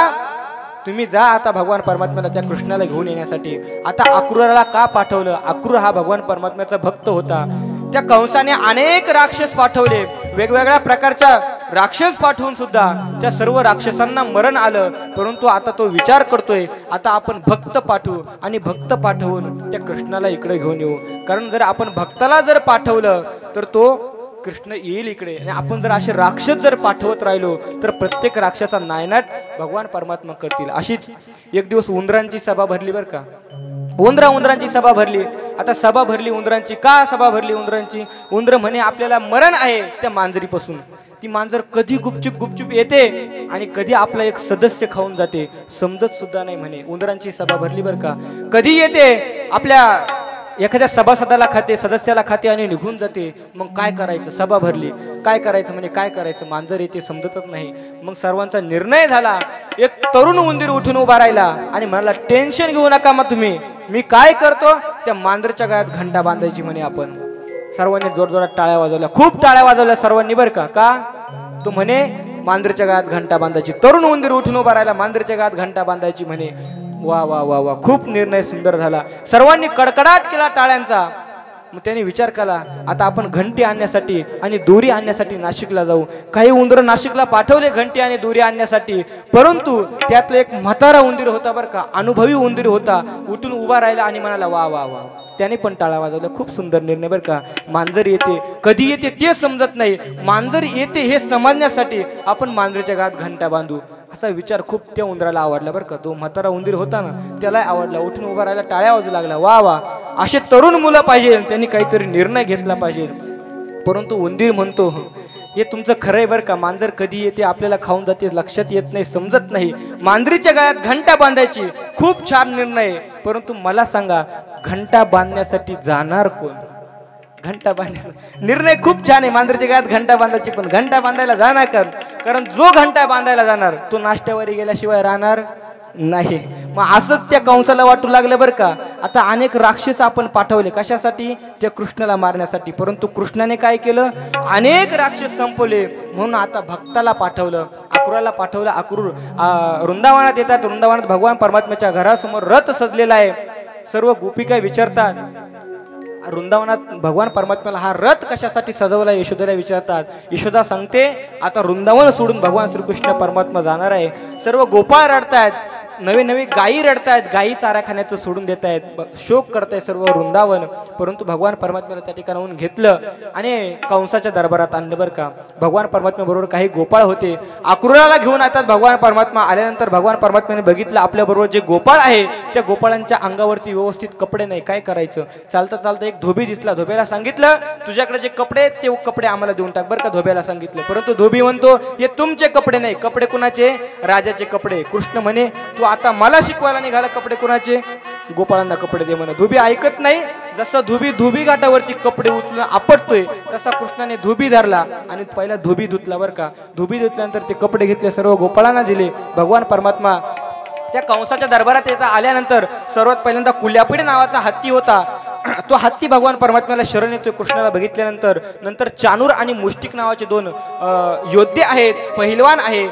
Speaker 1: तुम्ही जा आता भगवान परमात्म्याला त्या कृष्णाला घेऊन येण्यासाठी. आता अक्रूराला का पाठवलं, अक्रूर हा भगवान परमात्म्याचा भक्त होता. त्या कंसाने अनेक राक्षस पाठवले, वेगवेगळ्या प्रकारच्या राक्षस पाठवून सुद्धा त्या सर्व राक्षसांना मरण आलं. परंतु आता तो विचार करतोय, आता आपण भक्त पाठवू आणि भक्त पाठवून त्या कृष्णाला इकडे घेऊन येऊ. कारण जर आपण भक्ताला जर पाठवलं तर तो कृष्ण येईल इकडे, आणि आपण जर असे राक्षस जर पाठवत राहिलो तर प्रत्येक राक्षसाचा नायनाट भगवान परमात्मा करतील. अशीच एक दिवस उंदरांची सभा भरली बरं का. उंदरांची सभा भरली. आता सभा भरली उंदरांची. का सभा भरली उंदरांची, उंदर म्हणे आपल्याला मरण आहे त्या मांजरीपासून. ती मांजर कधी गुपचूप गुपचूप येते आणि कधी आपला एक सदस्य खाऊन जाते, समजत सुद्धा नाही म्हणे. उंदरांची सभा भरली बरं का. कधी येते आपल्या एखाद्या सभासदाला खाते, सदस्याला खाते आणि निघून जाते. मग काय करायचं, सभा भरली, काय करायचं म्हणजे काय करायचं, मांजर येते समजतच नाही. मग सर्वांचा निर्णय झाला. एक तरुण उंदीर उठून उभा राहिला आणि म्हणाला, टेन्शन घेऊ नका मग तुम्ही, मी काय करतो, त्या मांजरच्या गळ्यात घंटा बांधायची म्हणे आपण. सर्वांनी जोरजोरात टाळ्या वाजवल्या, खूप टाळ्या वाजवल्या सर्वांनी बरं का. का तो म्हणे मांजरच्या गळ्यात घंटा बांधायची. तरुण उंदीर उठून उभा राहिला, मांजरच्या गळ्यात घंटा बांधायची म्हणे. वा वा वा वा, खूप निर्णय सुंदर झाला. सर्वांनी कडकडाट केला टाळ्यांचा. मग त्यांनी विचार केला, आता आपण घंटी आणण्यासाठी आणि दोरी आणण्यासाठी नाशिकला जाऊ. काही उंदर नाशिकला पाठवले घंटी आणि दोरी आणण्यासाठी. परंतु त्यातलं एक म्हातारा उंदीर होता बरं का, अनुभवी उंदीर होता. उठून उभा राहिला आणि म्हणाला, वा वा वा. त्याने पण टाळा वाजवला. खूप सुंदर निर्णय बरं का. मांजर येते, कधी येते ते समजत नाही, मांजर येते हे समजण्यासाठी आपण मांजरीच्या गळ्यात घंटा बांधू, असा विचार खूप त्या उंदराला आवडला बरं का. तो म्हातारा उंदीर होता ना, त्याला आवडला. उठून उभा राहायला, टाळ्या वाजू लागला. वा वा, असे तरुण मुलं पाहिजे, त्यांनी काहीतरी निर्णय घेतला पाहिजे. परंतु उंदीर म्हणतो, हे तुमचं खरं आहे बरं का. मांजर कधी येते, आपल्याला खाऊन जाते, लक्षात येत नाही, समजत नाही. मांजरीच्या गळ्यात घंटा बांधायची खूप छान निर्णय, परंतु मला सांगा, घंटा बांधण्यासाठी जाणार कोण? घंटा बांधायचा निर्णय खूप छान आहे, मांजरीच्या गळ्यात घंटा बांधायची, पण घंटा बांधायला जाणार कारण जो घंटा बांधायला जाणार तो नाश्त्यावरी गेल्याशिवाय राहणार नाही. मग असंच त्या कंसाला वाटू लागलं बरं का. आता अनेक राक्षस आपण पाठवले, कशासाठी? त्या कृष्णाला मारण्यासाठी. परंतु कृष्णाने काय केलं? अनेक राक्षस संपवले. म्हणून आता भक्ताला पाठवलं, अक्रूराला पाठवलं. अक्रूर वृंदावनात येतात. वृंदावनात भगवान परमात्म्याच्या घरासमोर रथ सजलेला आहे. सर्व गोपिका विचारतात, वृंदावनात भगवान परमात्म्याला हा रथ कशासाठी सजवला? यशोदेला विचारतात. यशोदा सांगते, आता वृंदावन सोडून भगवान श्रीकृष्ण परमात्मा जाणार आहे. सर्व गोपाळ रडतायत, नवे नवे गायी रडतायत, गायी चारा खाण्याचं सोडून देत आहेत, शोक करतायत सर्व वृंदावन. परंतु भगवान परमात्म्याला त्या ठिकाणाहून घेतलं आणि कंसाच्या दरबारात आणलं बरं का. भगवान परमात्म्या बरोबर काही गोपाळ होते, अक्रूराला घेऊन येतात. भगवान परमात्मा आल्यानंतर भगवान परमात्म्याने बघितलं, आपल्या बरोबर जे गोपाळ आहे त्या गोपाळांच्या अंगावरती व्यवस्थित कपडे नाही. काय करायचं? चालता चालता एक धोबी दिसला. धोब्याला सांगितलं, तुझ्याकडे जे कपडे आहेत ते कपडे आम्हाला देऊन टाक बरं का. धोब्याला सांगितलं. परंतु धोबी म्हणतो, हे तुमचे कपडे नाही. कपडे कुणाचे? राजाचे कपडे. कृष्ण म्हणे, तू आता मला शिकवायला निघाला, कपडे कुणाचे? गोपाळांना कपडे दे म्हणा. धोबी ऐकत नाही. जसं धोबी घाटावरती कपडे उचलून आपटतोय, तसा कृष्णाने धोबी धरला आणि पहिला धोबी धुतला बरं का. धोबी धुतल्यानंतर ते कपडे घेतले, सर्व गोपाळांना दिले. भगवान परमात्मा त्या कंसाच्या दरबारात येता आल्यानंतर सर्वात पहिल्यांदा कुल्यापिड नावाचा हत्ती होता, तो हत्ती भगवान परमात्म्याला शरण येतोय. कृष्णाला बघितल्यानंतर नंतर चानूर आणि मुष्टिक नावाचे दोन योद्धे आहेत, पहिलवान आहे.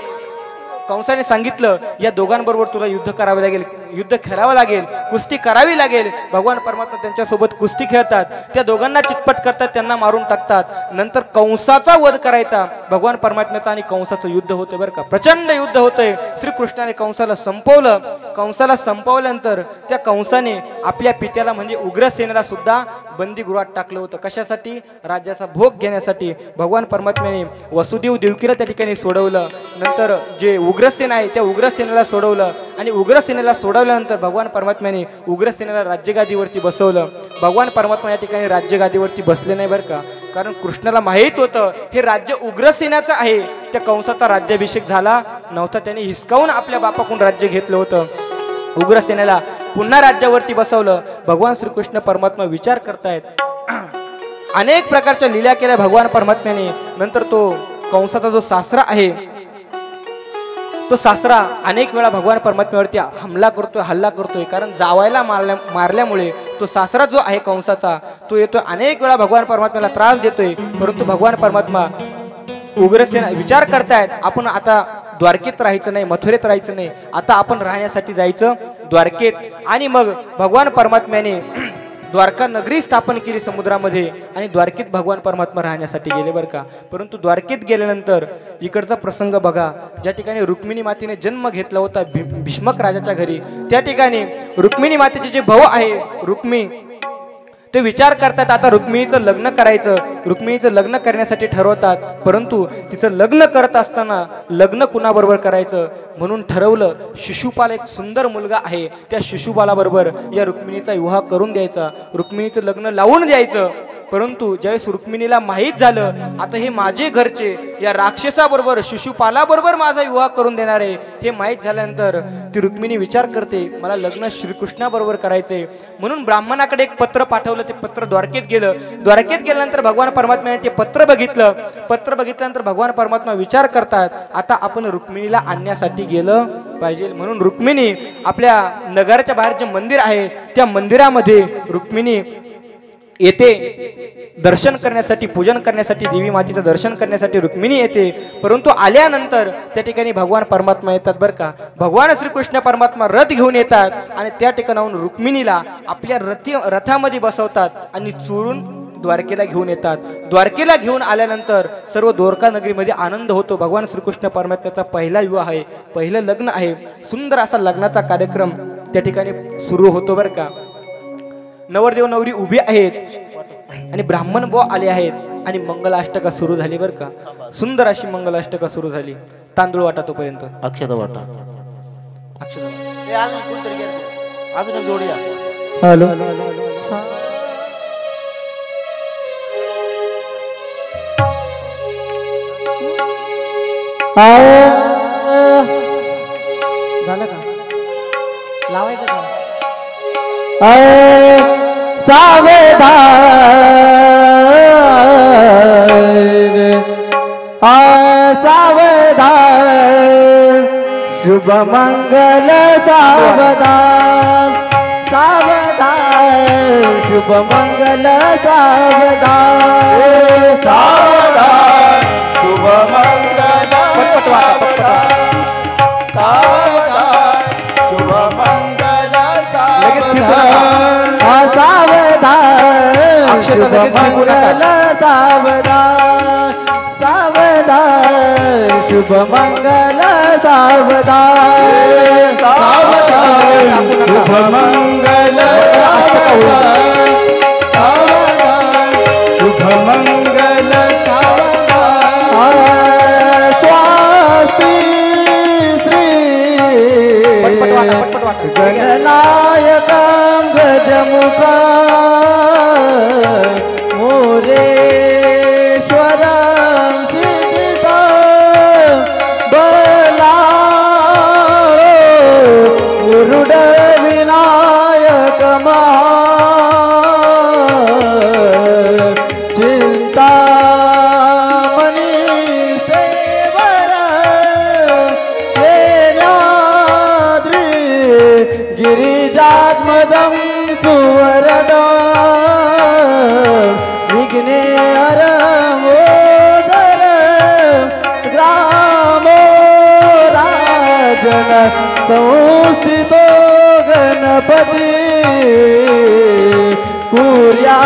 Speaker 1: कंसाने सांगितलं, या दोघांबरोबर तुला युद्ध करावे लागेल, युद्ध खेळावं लागेल, कुस्ती करावी लागेल. भगवान परमात्मा त्यांच्यासोबत कुस्ती खेळतात. त्या दोघांना चितपट करतात, त्यांना मारून टाकतात. नंतर कंसाचा वध करायचा. भगवान परमात्म्याचा आणि कंसाचं युद्ध होतं बरं का. प्रचंड युद्ध होतंय. श्रीकृष्णाने कंसाला संपवलं. कंसाला संपवल्यानंतर त्या कंसाने आपल्या पित्याला म्हणजे उग्रसेनाला सुद्धा बंदीगृहात टाकलं होतं. कशासाठी? राज्याचा भोग घेण्यासाठी. भगवान परमात्म्याने वसुदेव देवकीला त्या ठिकाणी सोडवलं. नंतर जे उग्रसेन आहे त्या उग्रसेनेला सोडवलं आणि उग्रसेनेला सोडवल्यानंतर भगवान परमात्म्याने उग्रसेनेला राज्यगादीवरती बसवलं. भगवान परमात्मा या ठिकाणी राज्यगादीवरती बसले नाही बरं का. कारण कृष्णाला माहीत होतं हे राज्य उग्रसेनाचं आहे. त्या कंसाचा राज्याभिषेक झाला नव्हता, त्याने हिसकावून आपल्या बापाकडून राज्य घेतलं होतं. उग्रसेनेला पुन्हा राज्यावरती बसवलं. भगवान श्रीकृष्ण परमात्मा विचार करतायत, अनेक प्रकारच्या लीला केल्या भगवान परमात्म्याने. नंतर तो कंसाचा जो सासरा आहे, तो सासरा अनेक वेळा भगवान परमात्म्यावरती हल्ला करतोय. कारण जावायला मारल्यामुळे तो सासरा जो आहे कंसाचा, तो येतोय अनेक वेळा भगवान परमात्म्याला त्रास देतोय. परंतु भगवान परमात्मा उग्रसेन विचार करतायत, आपण आता द्वारकेत राहायचं नाही, मथुरेत राहायचं नाही, आता आपण राहण्यासाठी जायचं द्वारकेत. आणि मग भगवान परमात्म्याने द्वारका नगरी स्थापन केली समुद्रामध्ये आणि द्वारकेत भगवान परमात्मा राहण्यासाठी गेले बरं का. परंतु द्वारकेत गेल्यानंतर इकडचा प्रसंग बघा, ज्या ठिकाणी रुक्मिणी मातेने जन्म घेतला होता भीष्मक राजाच्या घरी, त्या ठिकाणी रुक्मिणी मातेचे जे भाऊ आहे रुक्मी, ते विचार करतात आता रुक्मिणीचं लग्न करायचं. रुक्मिणीचं लग्न करण्यासाठी ठरवतात. परंतु तिचं लग्न करत असताना लग्न कुणाबरोबर करायचं म्हणून ठरवलं. शिशुपाल एक सुंदर मुलगा आहे, त्या शिशुपालाबरोबर या रुक्मिणीचा विवाह करून द्यायचा, रुक्मिणीचं लग्न लावून द्यायचं. परंतु ज्यावेळेस रुक्मिणीला माहीत झालं आता हे माझे घरचे या राक्षसाबरोबर शिशुपालाबरोबर माझा विवाह करून देणार आहे, हे माहीत झाल्यानंतर ती रुक्मिणी विचार करते मला लग्न श्रीकृष्णाबरोबर करायचंय. म्हणून ब्राह्मणाकडे एक पत्र पाठवलं. ते पत्र द्वारकेत गेलं. द्वारकेत गेल्यानंतर भगवान परमात्म्याने ते पत्र बघितलं. पत्र बघितल्यानंतर भगवान परमात्मा विचार करतात आता आपण रुक्मिणीला आणण्यासाठी गेलं पाहिजे. म्हणून रुक्मिणी आपल्या नगराच्या बाहेर जे मंदिर आहे त्या मंदिरामध्ये रुक्मिणी येते दर्शन करण्यासाठी, पूजन करण्यासाठी, देवी मातेचं दर्शन करण्यासाठी रुक्मिणी येते. परंतु आल्यानंतर त्या ठिकाणी भगवान परमात्मा येतात बरं का. भगवान श्रीकृष्ण परमात्मा रथ घेऊन येतात आणि त्या ठिकाणाहून रुक्मिणीला आपल्या रथामध्ये बसवतात आणि चोरून द्वारकेला घेऊन येतात. द्वारकेला घेऊन आल्यानंतर सर्व द्वारका नगरीमध्ये आनंद होतो. भगवान श्रीकृष्ण परमात्म्याचा पहिला विवाह आहे, पहिलं लग्न आहे. सुंदर असा लग्नाचा कार्यक्रम त्या ठिकाणी सुरू होतो बरं का. नवरदेव नवरी उभी आहेत आणि ब्राह्मण बुवा आले आहेत आणि मंगलाष्टका सुरू झाली बरं का. सुंदर अशी मंगलाष्टका सुरू झाली. तांदूळ वाटा तोपर्यंत
Speaker 4: अक्षता वाटा
Speaker 1: अक्षता
Speaker 4: हे अजून कोणतरी गेलं. अजून एक जोडी आहे.
Speaker 2: हॅलो
Speaker 3: झालं का लावायचं का
Speaker 2: सावधान शुभ मंगल सावधान सावधान शुभ मंगल सावधान सावधान शुभ मंगल
Speaker 1: पटपट वाटा, पटपट वाटा.
Speaker 2: सावधान शुभ मंगल
Speaker 1: लगेच फिरकू नका.
Speaker 2: सावधान
Speaker 1: अक्षता
Speaker 2: शुभ
Speaker 1: लगेच फिरकू नका.
Speaker 2: मंगल सावधान सावधान शुभ मंगल सावधान सावधान शुभ मंगल सावधान सावधान शुभ मंगल सावधान स्वास्ती श्री
Speaker 1: पटपट वाटा, पटपट वाटा.
Speaker 2: गणनायकं गजमुखा मोरेश्वरं सिद्धिदं बलाळो गुरुडविनायक चिंतामणी सेवर सेनाद्री गिरिजात्मजं सुवरदा विघ्नेहरमोदर ग्रामो राजन संस्थितो गणपती कुर्या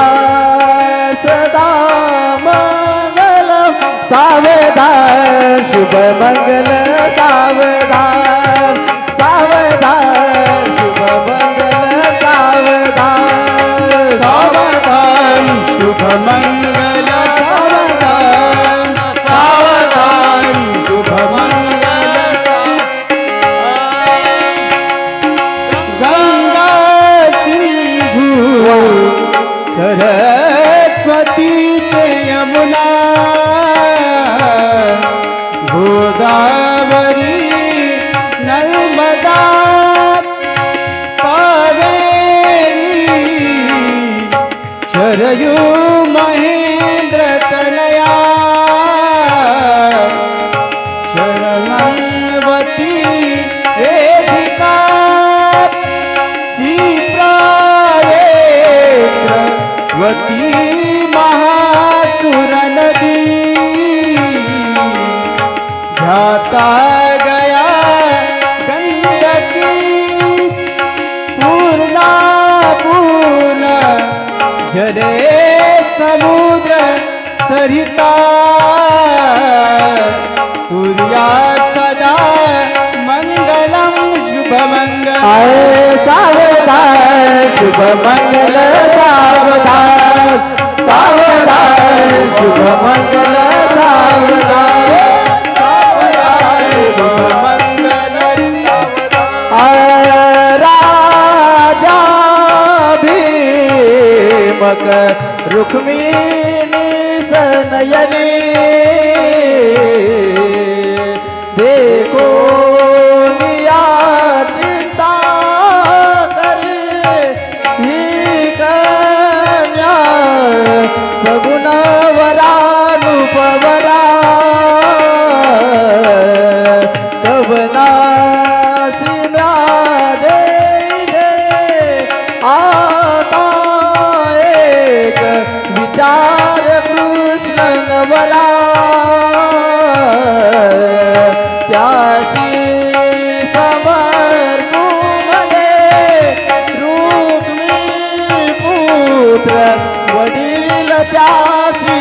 Speaker 2: सदा मंगलम सावधान शुभ मंगल सावधान सावधान शुभ मंगल सावधान सावधान शुभ मंगल सावधान सावधान शुभ मंगल गंगा सिंधु सरस्वती यमुना गोदावरी नर्मदा कावेरी शरयू महेंद्र तनया शरणवती वेदिका सीतावेत्रवती महासुर नदी ध्याता गया गंडकी पूर्णा पूर्ण जले समुद्र सरिता कुर्या सदा मंगलम शुभ मंगल सावधान शुभ मंगल सावधान सावधान शुभ मंगल सावधान सावधान शुभ मंगल राजा भीमक रुक्मिणी सनयनी देखो निया चिंता करे ही कन्या सगुण वरानुपवरा कवना सिम्या दे आता एक विचार कृष्ण नवरा त्याची समर्पू मने रुक्मी पुत्र वडील त्याची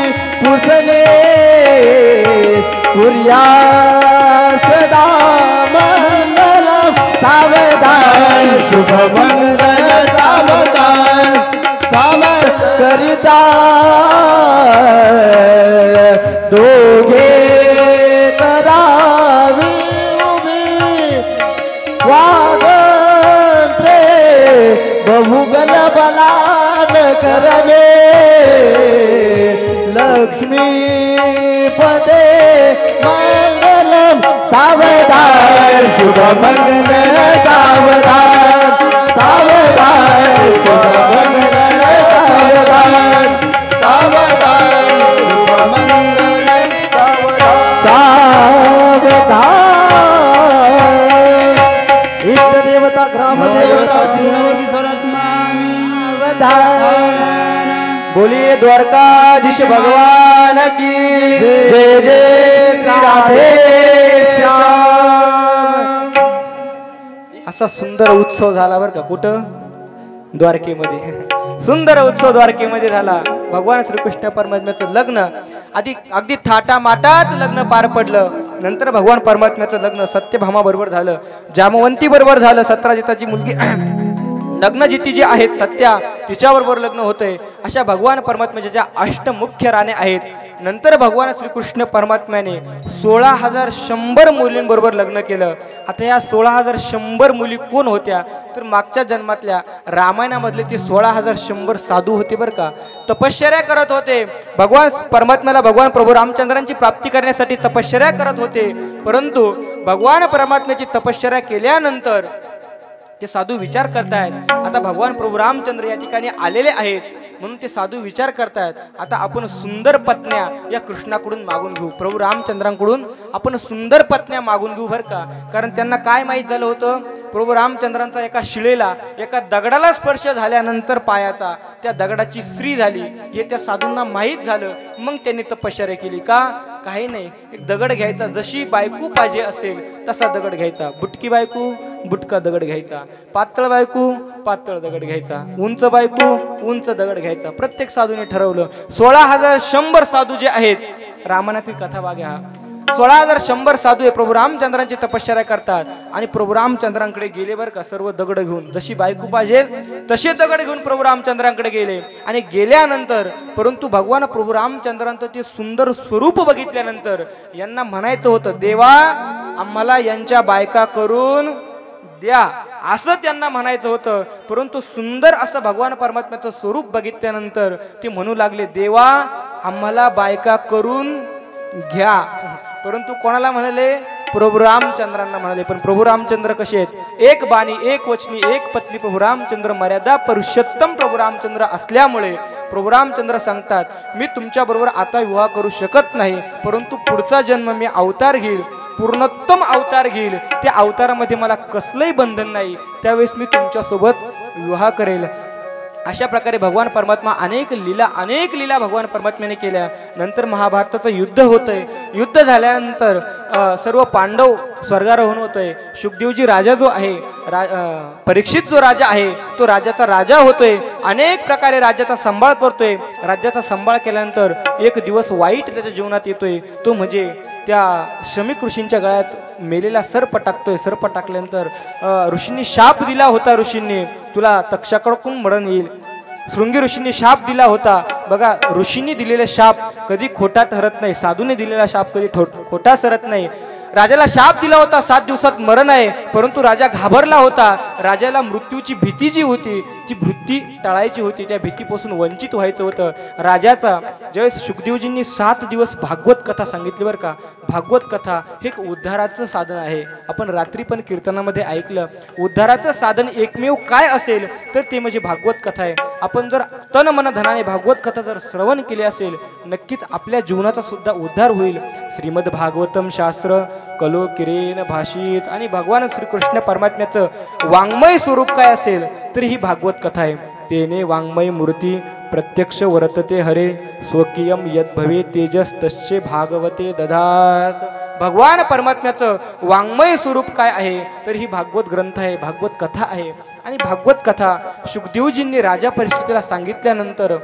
Speaker 3: करणे लक्ष्मी पदे मंगलम सावधान शुभ मंगल सावधान सावधान शुभ मंगल सावधान सावधान शुभ मंगल सावधान इष्ट देवता ग्राम देवता
Speaker 1: बोलिए द्वारकाधीश भगवान की जय जय श्री राधे श्याम। असा सुंदर उत्सव झाला बर का कुठं द्वारकेमध्ये सुंदर उत्सव द्वारकेमध्ये झाला भगवान श्रीकृष्ण परमात्म्याचं लग्न अगदी थाटामाटात लग्न पार पडलं नंतर भगवान परमात्म्याचं लग्न सत्यभामा बरोबर झालं जामवंती बरोबर झालं सत्राजिताची मुलगी नग्नजिती जी आहेत सत्या तिच्याबरोबर लग्न होतंय अशा भगवान परमात्म्याच्या ज्या अष्टमुख्य राणे आहेत नंतर भगवान श्रीकृष्ण परमात्म्याने 16,100 मुलींबरोबर लग्न केलं आता या 16,100 मुली कोण होत्या तर मागच्या जन्मातल्या रामायणामधले ते 16,100 साधू होते बरं का तपश्चर्या करत होते भगवान परमात्म्याला भगवान प्रभू रामचंद्रांची प्राप्ती करण्यासाठी तपश्चर्या करत होते परंतु भगवान परमात्म्याची तपश्चर्या केल्यानंतर ते साधू विचार करतायत आता भगवान प्रभू रामचंद्र या ठिकाणी आलेले आहेत म्हणून ते साधू विचार करतायत आता आपण सुंदर पत्न्या या कृष्णाकडून मागून घेऊ प्रभू रामचंद्रांकडून आपण सुंदर पत्न्या मागून घेऊ बरं का कारण त्यांना काय माहीत झालं होतं प्रभू रामचंद्रांचा एका शिळेला एका दगडाला स्पर्श झाल्यानंतर पायाचा त्या दगडाची स्त्री झाली हे त्या साधूंना माहीत झालं मग त्यांनी तपश्चर्या केली का काही नाही एक दगड घ्यायचा जशी बायको पाहिजे असेल तसा दगड घ्यायचा बुटकी बायको बुटका दगड घ्यायचा पातळ बायको पातळ दगड घ्यायचा उंच बायको उंच दगड घ्यायचा प्रत्येक साधूने ठरवलं 16,100 साधू जे आहेत रामायणातील कथा बघा 16,100 साधू प्रभू रामचंद्रांची तपश्चर्या करतात आणि प्रभू रामचंद्रांकडे गेले बरं का सर्व दगड घेऊन जशी बायको पाहिजे तसे दगड घेऊन प्रभू रामचंद्रांकडे गेले आणि गेल्यानंतर परंतु भगवान प्रभू रामचंद्रांचं ते सुंदर स्वरूप बघितल्यानंतर यांना म्हणायचं होतं देवा आम्हाला यांच्या बायका करून द्या असं त्यांना म्हणायचं होतं परंतु सुंदर असं भगवान परमात्म्याचं स्वरूप बघितल्यानंतर ते म्हणू लागले देवा आम्हाला बायका करून घ्या परंतु कोणाला म्हणाले प्रभू रामचंद्रांना म्हणाले पण प्रभू रामचंद्र कसे आहेत एक बाणी एक वचनी एक पत्नी प्रभू रामचंद्र मर्यादा पुरुषोत्तम प्रभू रामचंद्र असल्यामुळे प्रभू रामचंद्र सांगतात मी तुमच्या बरोबर आता विवाह करू शकत नाही परंतु पुढचा जन्म मी अवतार घेईल पूर्णोत्तम अवतार घेईल त्या अवतारामध्ये मला कसलंही बंधन नाही त्यावेळेस मी तुमच्यासोबत विवाह करेल अशा प्रकारे भगवान परमात्मा अनेक लीला भगवान परमात्म्याने केल्या नंतर महाभारताचं युद्ध होतंय युद्ध झाल्यानंतर सर्व पांडव स्वर्गारोहण होतोय शुकदेवजी राजा जो आहे परीक्षित जो राजा आहे तो राजाचा राजा होतोय अनेक प्रकारे राज्याचा सांभाळ करतोय राज्याचा सांभाळ केल्यानंतर एक दिवस वाईट त्याच्या जीवनात येतोय तो म्हणजे त्या शमीक ऋषींच्या गळ्यात मेलेला सर्प टाकतोय सर्प टाकल्यानंतर ऋषींनी शाप दिला होता ऋषींनी तुला तक्षाकडून मरण येईल शृंगी ऋषींनी शाप दिला होता बघा ऋषींनी दिलेला शाप कधी खोटा ठरत नाही साधूने दिलेला शाप कधी खोटा सरत नाही राजाला शाप दिला होता 7 दिवसात मरण आहे परंतु राजा घाबरला होता राजाला मृत्यूची भीती जी होती ती भीती टाळायची होती त्या भीतीपासून वंचित व्हायचं होतं राजाचा ज्यावेळेस शुकदेवजींनी 7 दिवस भागवत कथा सांगितली बरं का भागवत कथा हे एक उद्धाराचं साधन आहे आपण रात्री पण कीर्तनामध्ये ऐकलं उद्धाराचं साधन एकमेव काय असेल तर ते म्हणजे भागवत कथा आहे आपण जर तन मन धनाने भागवत कथा जर श्रवण केली असेल नक्कीच आपल्या जीवनाचा सुद्धा उद्धार होईल श्रीमद भागवतम शास्त्र कलो किरेन भाषित आणि भगवान श्रीकृष्ण परमात्म्याचं वाङ्मय स्वरूप काय असेल तर ही भागवत कथा आहे तेने वाङ्मय मूर्ती प्रत्यक्ष वर्तते हरे स्वकीयम यद भवे तेजस तस्य भागवते दधात भगवान परमात्म्याचं वाङ्मय स्वरूप काय आहे तर ही भागवत ग्रंथ आहे भागवत कथा आहे आणि भागवत कथा शुकदेवजींनी राजा परिस्थितीला सांगितल्यानंतर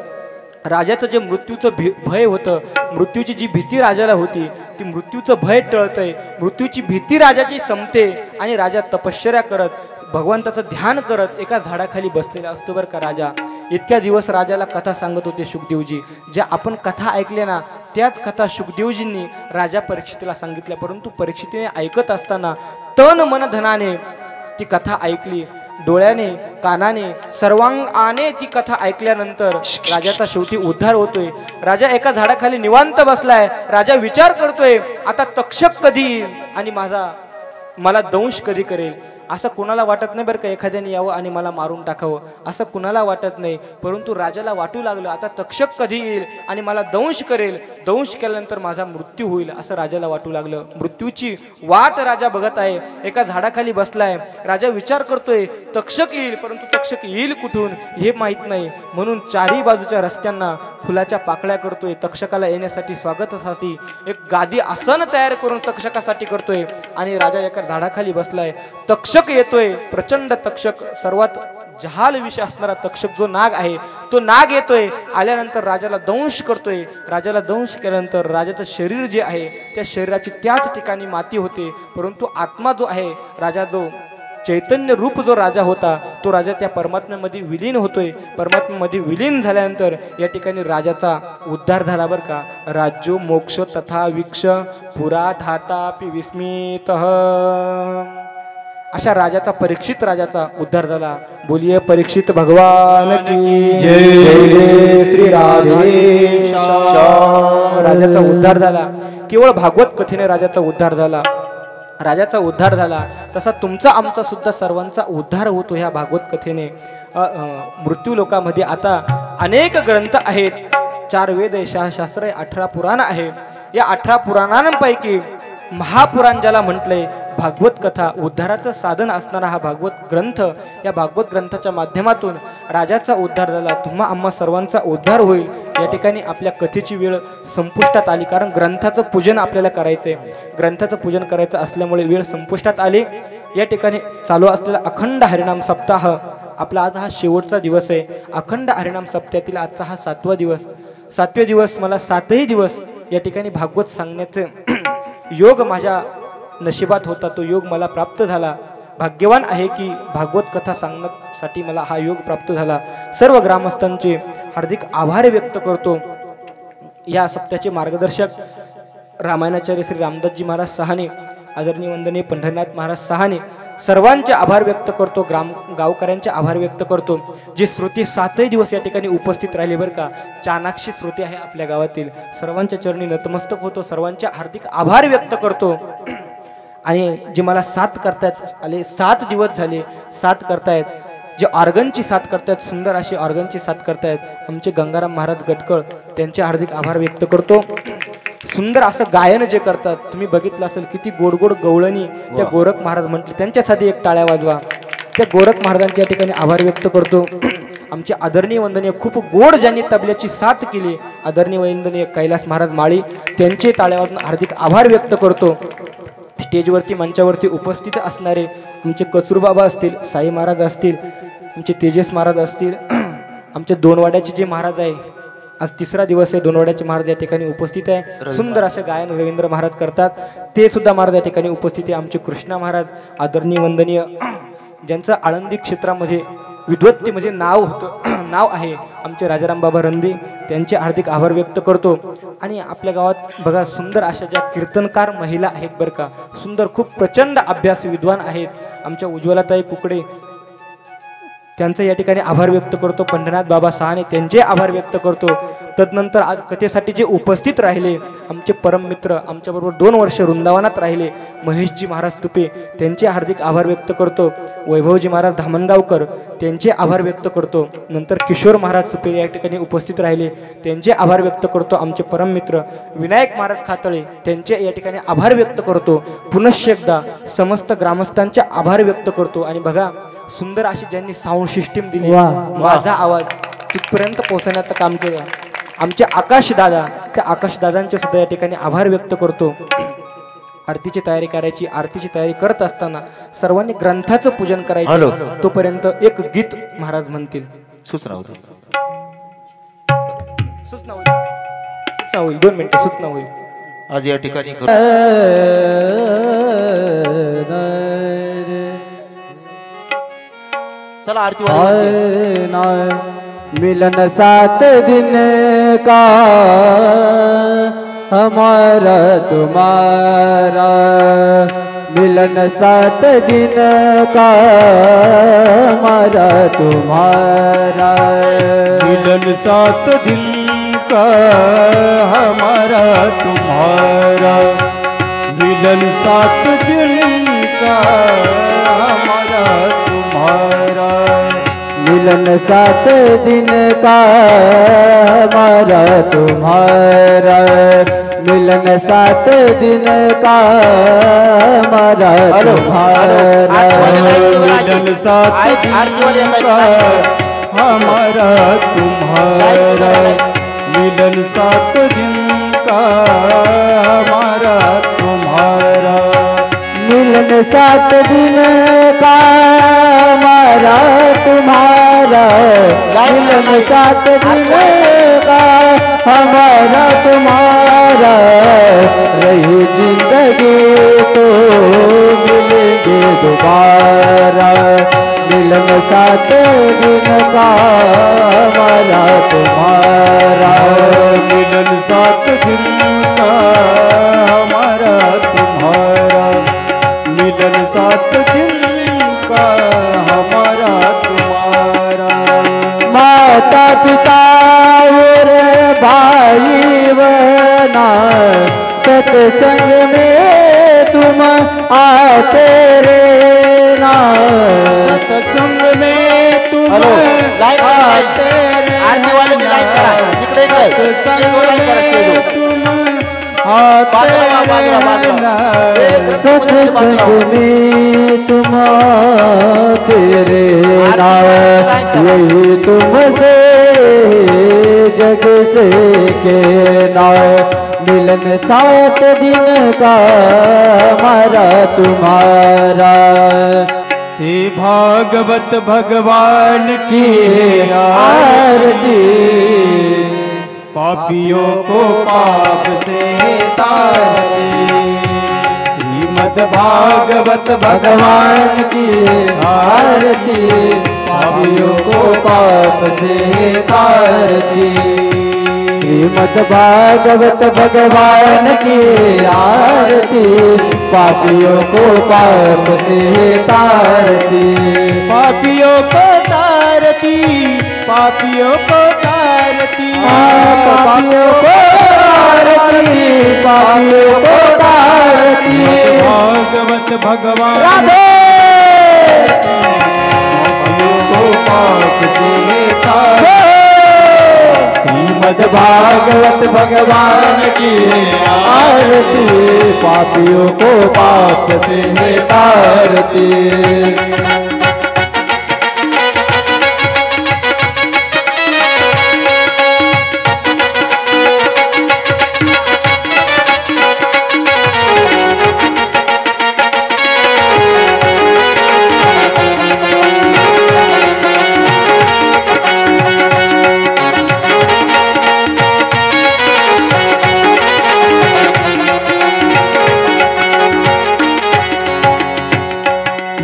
Speaker 1: राजाचं जे मृत्यूचं भय होतं मृत्यूची जी भीती राजाला होती ती मृत्यूचं भय टळतंय मृत्यूची भीती राजाची संपते आणि राजा तपश्चर्या करत भगवंताचं ध्यान करत एका झाडाखाली बसलेला असतो बरं का राजा इतक्या दिवस राजाला कथा सांगत होते शुकदेवजी ज्या आपण कथा ऐकल्या ना त्याच कथा शुकदेवजींनी राजा परीक्षितीला सांगितल्या परंतु परीक्षितीने ऐकत असताना तन मन धनाने ती कथा ऐकली, डोळ्याने कानाने सर्वांगाने ती कथा ऐकल्यानंतर राजाचा शेवटी उद्धार होतोय. राजा एका झाडाखाली निवांत बसलाय. राजा विचार करतोय, आता तक्षक कधी येईल आणि मला दंश कधी करेल. असं कुणाला वाटत नाही बरं का, एखाद्याने यावं आणि मला मारून टाकावं, असं कुणाला वाटत नाही. परंतु राजाला वाटू लागलं, आता तक्षक कधी येईल आणि मला दंश करेल, दंश केल्यानंतर माझा मृत्यू होईल, असं राजाला वाटू लागलं. मृत्यूची वाट राजा बघत आहे. एका झाडाखाली बसलाय. राजा विचार करतोय, तक्षक येईल, परंतु तक्षक येईल कुठून हे माहीत नाही. म्हणून चारही बाजूच्या रस्त्यांना फुलाच्या पाकळ्या करतोय. तक्षकाला येण्यासाठी स्वागतासाठी एक गादी आसन तयार करून तक्षकासाठी करतोय. आणि राजा एका झाडाखाली बसलाय. तक्षक येतोय, प्रचंड तक्षक, सर्वात जहाल विष असणारा तक्षक जो नाग आहे तो नाग येतोय. आल्यानंतर राजाला दंश करतोय. राजाला दंश केल्यानंतर राजाचं शरीर जे आहे त्या शरीराची त्याच ठिकाणी माती होते. परंतु आत्मा जो आहे, राजा जो चैतन्य रूप जो राजा होता तो राजा त्या परमात्म्यामध्ये विलीन होतोय. परमात्म्यामध्ये विलीन झाल्यानंतर या ठिकाणी राजाचा उद्धार झाला बरं का. राज्यो मोक्ष तथा वीक्ष पुरा धातापि विस्मितः. अशा राजाचा, परीक्षित राजाचा उद्धार झाला. बोलिये परीक्षित भगवान की जय. जय श्री राधेश्याम. राजाचा उद्धार झाला. केवळ भागवत कथेने राजाचा उद्धार झाला. राजाचा उद्धार झाला तसा तुमचा आमचा सुद्धा सर्वांचा उद्धार होतो ह्या भागवत कथेने. मृत्यू लोकामध्ये आता अनेक ग्रंथ आहेत. 4 वेद आहे, शास्त्र आहे, 18 पुराण आहे. या 18 पुराणांपैकी महापुराण ज्याला म्हटलंय, भागवत कथा उद्धाराचं साधन असणारा हा भागवत ग्रंथ, या भागवत ग्रंथाच्या माध्यमातून राजाचा उद्धार झाला. तुम्हा आम्हा सर्वांचा उद्धार होईल. या ठिकाणी आपल्या कथेची वेळ संपुष्टात आली, कारण ग्रंथाचं पूजन आपल्याला करायचंय. ग्रंथाचं पूजन करायचं असल्यामुळे वेळ संपुष्टात आली. या ठिकाणी चालू असलेला अखंड हरिनाम सप्ताह आपला आज हा शेवटचा दिवस आहे. अखंड हरिनाम सप्ताहातील आजचा हा 7वा दिवस. 7वे दिवस मला 7ही दिवस या ठिकाणी भागवत सांगण्याचे योग माझ्या नशिबात होता. तो योग मला प्राप्त झाला. भाग्यवान आहे की भागवत कथा सांगण्यासाठी मला हा योग प्राप्त झाला. सर्व ग्रामस्थांचे हार्दिक आभार व्यक्त करतो. या सप्ताहाचे मार्गदर्शक रामायणाचार्य श्री रामदासजी महाराज सहाने, आदरणीय वंदनीय पंढरनाथ महाराज सहाने, सर्वांचे आभार व्यक्त करतो. गावकऱ्यांचे आभार व्यक्त करतो. जे श्रोते 7ही दिवस या ठिकाणी उपस्थित राहिले बरं का. चाणाक्षी श्रोते आहे आपल्या गावातील. सर्वांच्या चरणी नतमस्तक होतो. सर्वांचे हार्दिक आभार व्यक्त करतो. आणि जे मला 7 करतायत आले, 7 दिवस झाले 7 करतायत, जे ऑर्गनची 7 करतायत, सुंदर अशी ऑर्गनची 7 करतायत आमचे गंगाराम महाराज गटकळ, त्यांचे हार्दिक आभार व्यक्त करतो. सुंदर असं गायन जे करतात, तुम्ही बघितलं असेल किती गोड गोड गवळणी त्या गोरख महाराज म्हटले, त्यांच्यासाठी एक टाळ्या वाजवा. त्या गोरख महाराजांच्या ठिकाणी आभार व्यक्त करतो. आमचे आदरणीय वंदनीय खूप गोड ज्यांनी तबल्याची 7 केली, आदरणीय वंदनीय कैलास महाराज माळी, त्यांचे टाळ्या वाजवून हार्दिक आभार व्यक्त करतो. स्टेजवरती मंचावरती उपस्थित असणारे आमचे कसूरबाबा असतील, साई महाराज असतील, आमचे तेजस महाराज असतील, आमचे दोनवाड्याचे जे महाराज आहे, आज 3रा दिवस आहे, दोनवाड्याचे महाराज या ठिकाणी उपस्थित आहे. सुंदर असे गायन रवींद्र महाराज करतात, ते सुद्धा महाराज या ठिकाणी उपस्थित आहे. आमचे कृष्णा महाराज आदरणीय वंदनीय, ज्यांचं आळंदी क्षेत्रामध्ये विद्वत्ती म्हणजे नाव आहे, आमचे राजाराम बाबा रंदी, त्यांचे हार्दिक आभार व्यक्त करतो. आणि आपल्या गावात बघा सुंदर अशा ज्या कीर्तनकार महिला आहेत बरं का, सुंदर खूप प्रचंड अभ्यास विद्वान आहेत. आमच्या उज्ज्वलाताई कुकडे, त्यांचं या ठिकाणी आभार व्यक्त करतो. पंढरनाथ बाबा सहाने, त्यांचे आभार व्यक्त करतो. तदनंतर आज कथेसाठी जे उपस्थित राहिले आमचे परम मित्र, आमच्याबरोबर 2 वर्ष वृंदावनात राहिले, महेशजी महाराज तुपे, त्यांचे हार्दिक आभार व्यक्त करतो. वैभवजी महाराज धामणगावकर, त्यांचे आभार व्यक्त करतो. नंतर किशोर महाराज तुपे या ठिकाणी उपस्थित राहिले, त्यांचे आभार व्यक्त करतो. आमचे परम मित्र विनायक महाराज खातळे, त्यांचे या ठिकाणी आभार व्यक्त करतो. पुनश्च एकदा समस्त ग्रामस्थांचे आभार व्यक्त करतो. आणि बघा सुंदर अशी ज्यांनी साऊंड सिस्टीम दिली, माझा आवाज तिथपर्यंत पोहोचण्याचं काम केलं, आमचे आकाश दादा, त्या आकाश दादांचे सुद्धा या ठिकाणी आभार व्यक्त करतो. आरतीची तयारी करायची, आरतीची तयारी करत असताना सर्वांनी ग्रंथाचं पूजन करायचं. तोपर्यंत एक गीत महाराज म्हणतील.
Speaker 4: सूचना होती,
Speaker 1: सूचना होईल 2 मिनिटं सूचना होईल.
Speaker 4: आज या ठिकाणी चला आरती
Speaker 2: मिलन 7 दिन का हमारा तुम्हारा,
Speaker 3: मिलन 7 दिन का हमारा तुम्हारा,
Speaker 2: मिलन 7 दिन का हमारा तुम्हारा, मिलन 7 दिन का हमारा तुम्हारा,
Speaker 3: मिलन 7 दिन का हमारा तुम्हारा, मिलन 7 दिन का हमारा तुम्हारा,
Speaker 2: मिलन 7 दिन का हमारा तुम्हारा, मिलन 7 दिन का हमारा तुम्हारा,
Speaker 3: मिलन 7 दिन का हमारा तुम्हारा, मिलन 7 दिन का हमारा तुम्हारा, रही जिंदगी तो मिलेंगे दोबारा, मिलन 7 दिन का हमारा तुम्हारा,
Speaker 2: मिलन 7 दिन का हमारा तुम्हारा, मिलन 7 दिन का हमारा तुम्हारा,
Speaker 3: माता पिता और भाई बहना सत्संग में तुम आते रहना,
Speaker 2: सत्संग में तुम
Speaker 4: हॅलो, लाईन करा,
Speaker 2: आते
Speaker 4: आरती वाल्यांनी लाईन करा. इकडे इकडे.
Speaker 2: सत्संग
Speaker 4: स्टेजवर लाईन करा,
Speaker 2: में
Speaker 4: स्टेजवर.
Speaker 2: तुम आते
Speaker 4: बाजूला.
Speaker 2: रहना,
Speaker 3: सत्संग में तुम आते रहना, यही तुमसे जग से कहना, मिलन 7 दिन का हमारा तुम्हारा,
Speaker 2: श्री भागवत भगवान की
Speaker 3: आरती
Speaker 2: पापियों को पाप से तारती, श्रीमद् भागवत भगवान की
Speaker 3: आरती
Speaker 2: पापियों को पाप से तारती,
Speaker 3: श्रीमद् भागवत भगवान की आरती पापियों को पाप से तारती,
Speaker 2: पापियों को तारती, पापियों को तारती,
Speaker 3: पापियों को तारती, पापियों को तारती,
Speaker 2: भागवत भगवान
Speaker 3: राधे
Speaker 2: पापियों को पाप से तारती, श्रीमद् भागवत भगवान की
Speaker 3: आरती पापियों को पाप से तारती,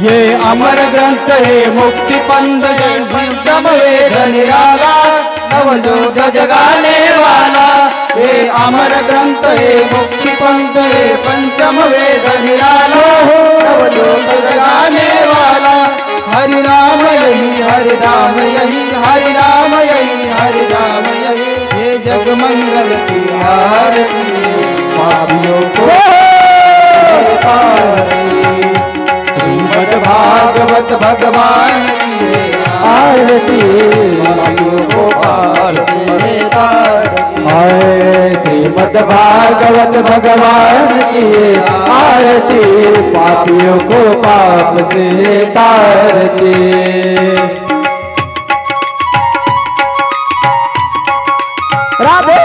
Speaker 2: ये अमर ग्रंथ है मुक्ति पंथ पंचम वेद निराला, नवजोत जगाने वाला, ये अमर ग्रंथ है मुक्ति पंथ है पंचम वेद निराला, नवजोत जगाने वाला, हरि राम यही हरि राम यही हरि राम यही हरि राम यही, ये जग मंगल की आरती पापियों को श्रीमद् भागवत भगवान की
Speaker 3: आरती
Speaker 2: पापियों को पार से तारती,
Speaker 3: श्रीमद् भागवत भगवान की आरती पापियों को पाप से तारती, राधे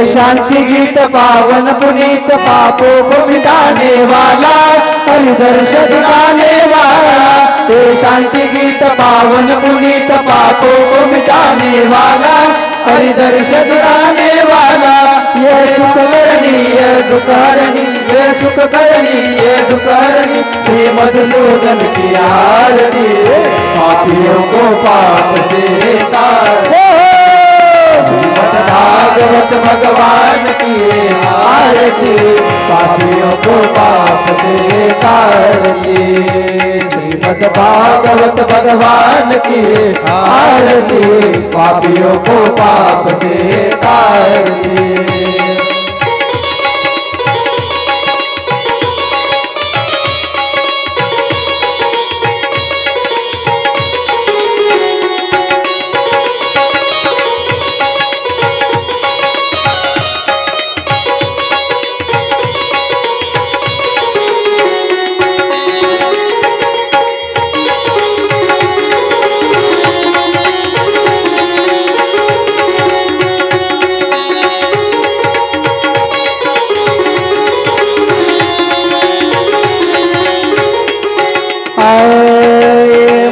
Speaker 3: शांति गीत पावन पुनीत पापों को मिटाने वाला, हरि दर्शन दिखाने वाला, ये शांति गीत पावन पुनीत पापों को मिटाने वाला, हरि दर्श दुराने वाला, ये सुख करनी ये दुख हरनी, ये सुख करनी ये दुख हरनी, श्री मधुसूदन की आरती, पापियों को पाप से तार। भागवत भगवान की आरती, पापियों को पाप से तारती। श्रीमद् भागवत भगवान की आरती, पापियों को पाप से तारती।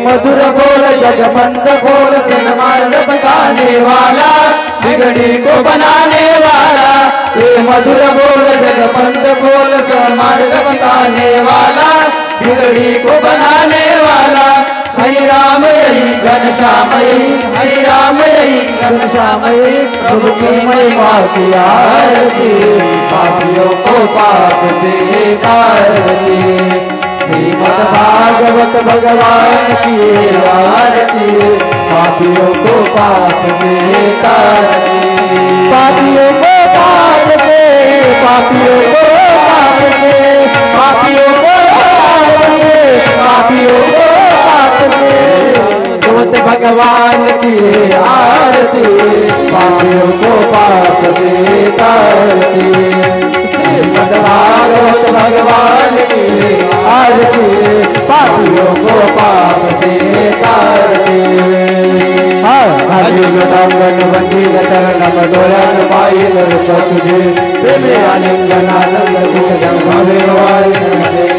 Speaker 3: मधुर बोल जगमंद बोल सन्मार्ग बताने वाला, बिगड़ी को बनाने वाला, ये मधुर बोल जगमंद बोल सन्मार्ग बताने वाला, बिगड़ी को बनाने वाला। हरि राम यही घनश्याम यही, हरि राम यही घनश्याम यही, प्रभु की महिमा की आरती, पापियों को पाप से तारती। श्रीमद् भागवत भगवान की आरती, पापियों को पाप से तारती। पापियों को पाप से, पापियों को पाप से, पापियों को पाप से, पापियों को पाप से, भगवत भगवान की आरती, पापियों को पाप से तारती। श्रीमद् भागवत भगवान की आरती, पापियों को पाप से तारती। हरि गदांगन वंदी चरणम डोलन पाई दर्श तुझे, प्रेमे आलिंगन आनंद भुजं भवे वाय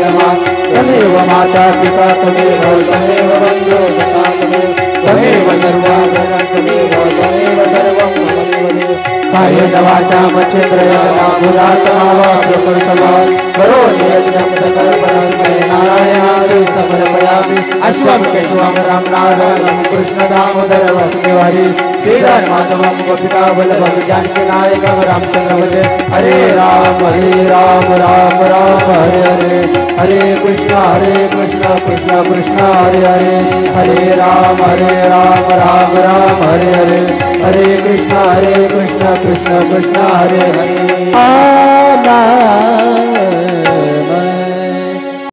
Speaker 3: नमः। तमेव माता पिता तमेव तमेव बंधु सखा तमेव सर्वं तमेव सर्वं मम। कायेन वाचा मच्छिन्द्रयाना भूतात्मा प्रकृतमा, करोमि यज्ञं सकलपरं नारायणाय समर्पयामि। अश्वमेधं रामनारायणं कृष्ण दामोदर वासुदेव श्रीधर माधवं गोपिका वल्लभं जानकी नायकं रामचंद्र भजे। हरे राम राम राम हरे हरे, हरे कृष्ण कृष्ण कृष्ण हरे हरे, हरे राम राम राम हरे हरे, हरे कृष्ण कृष्ण कृष्ण हरे हरे।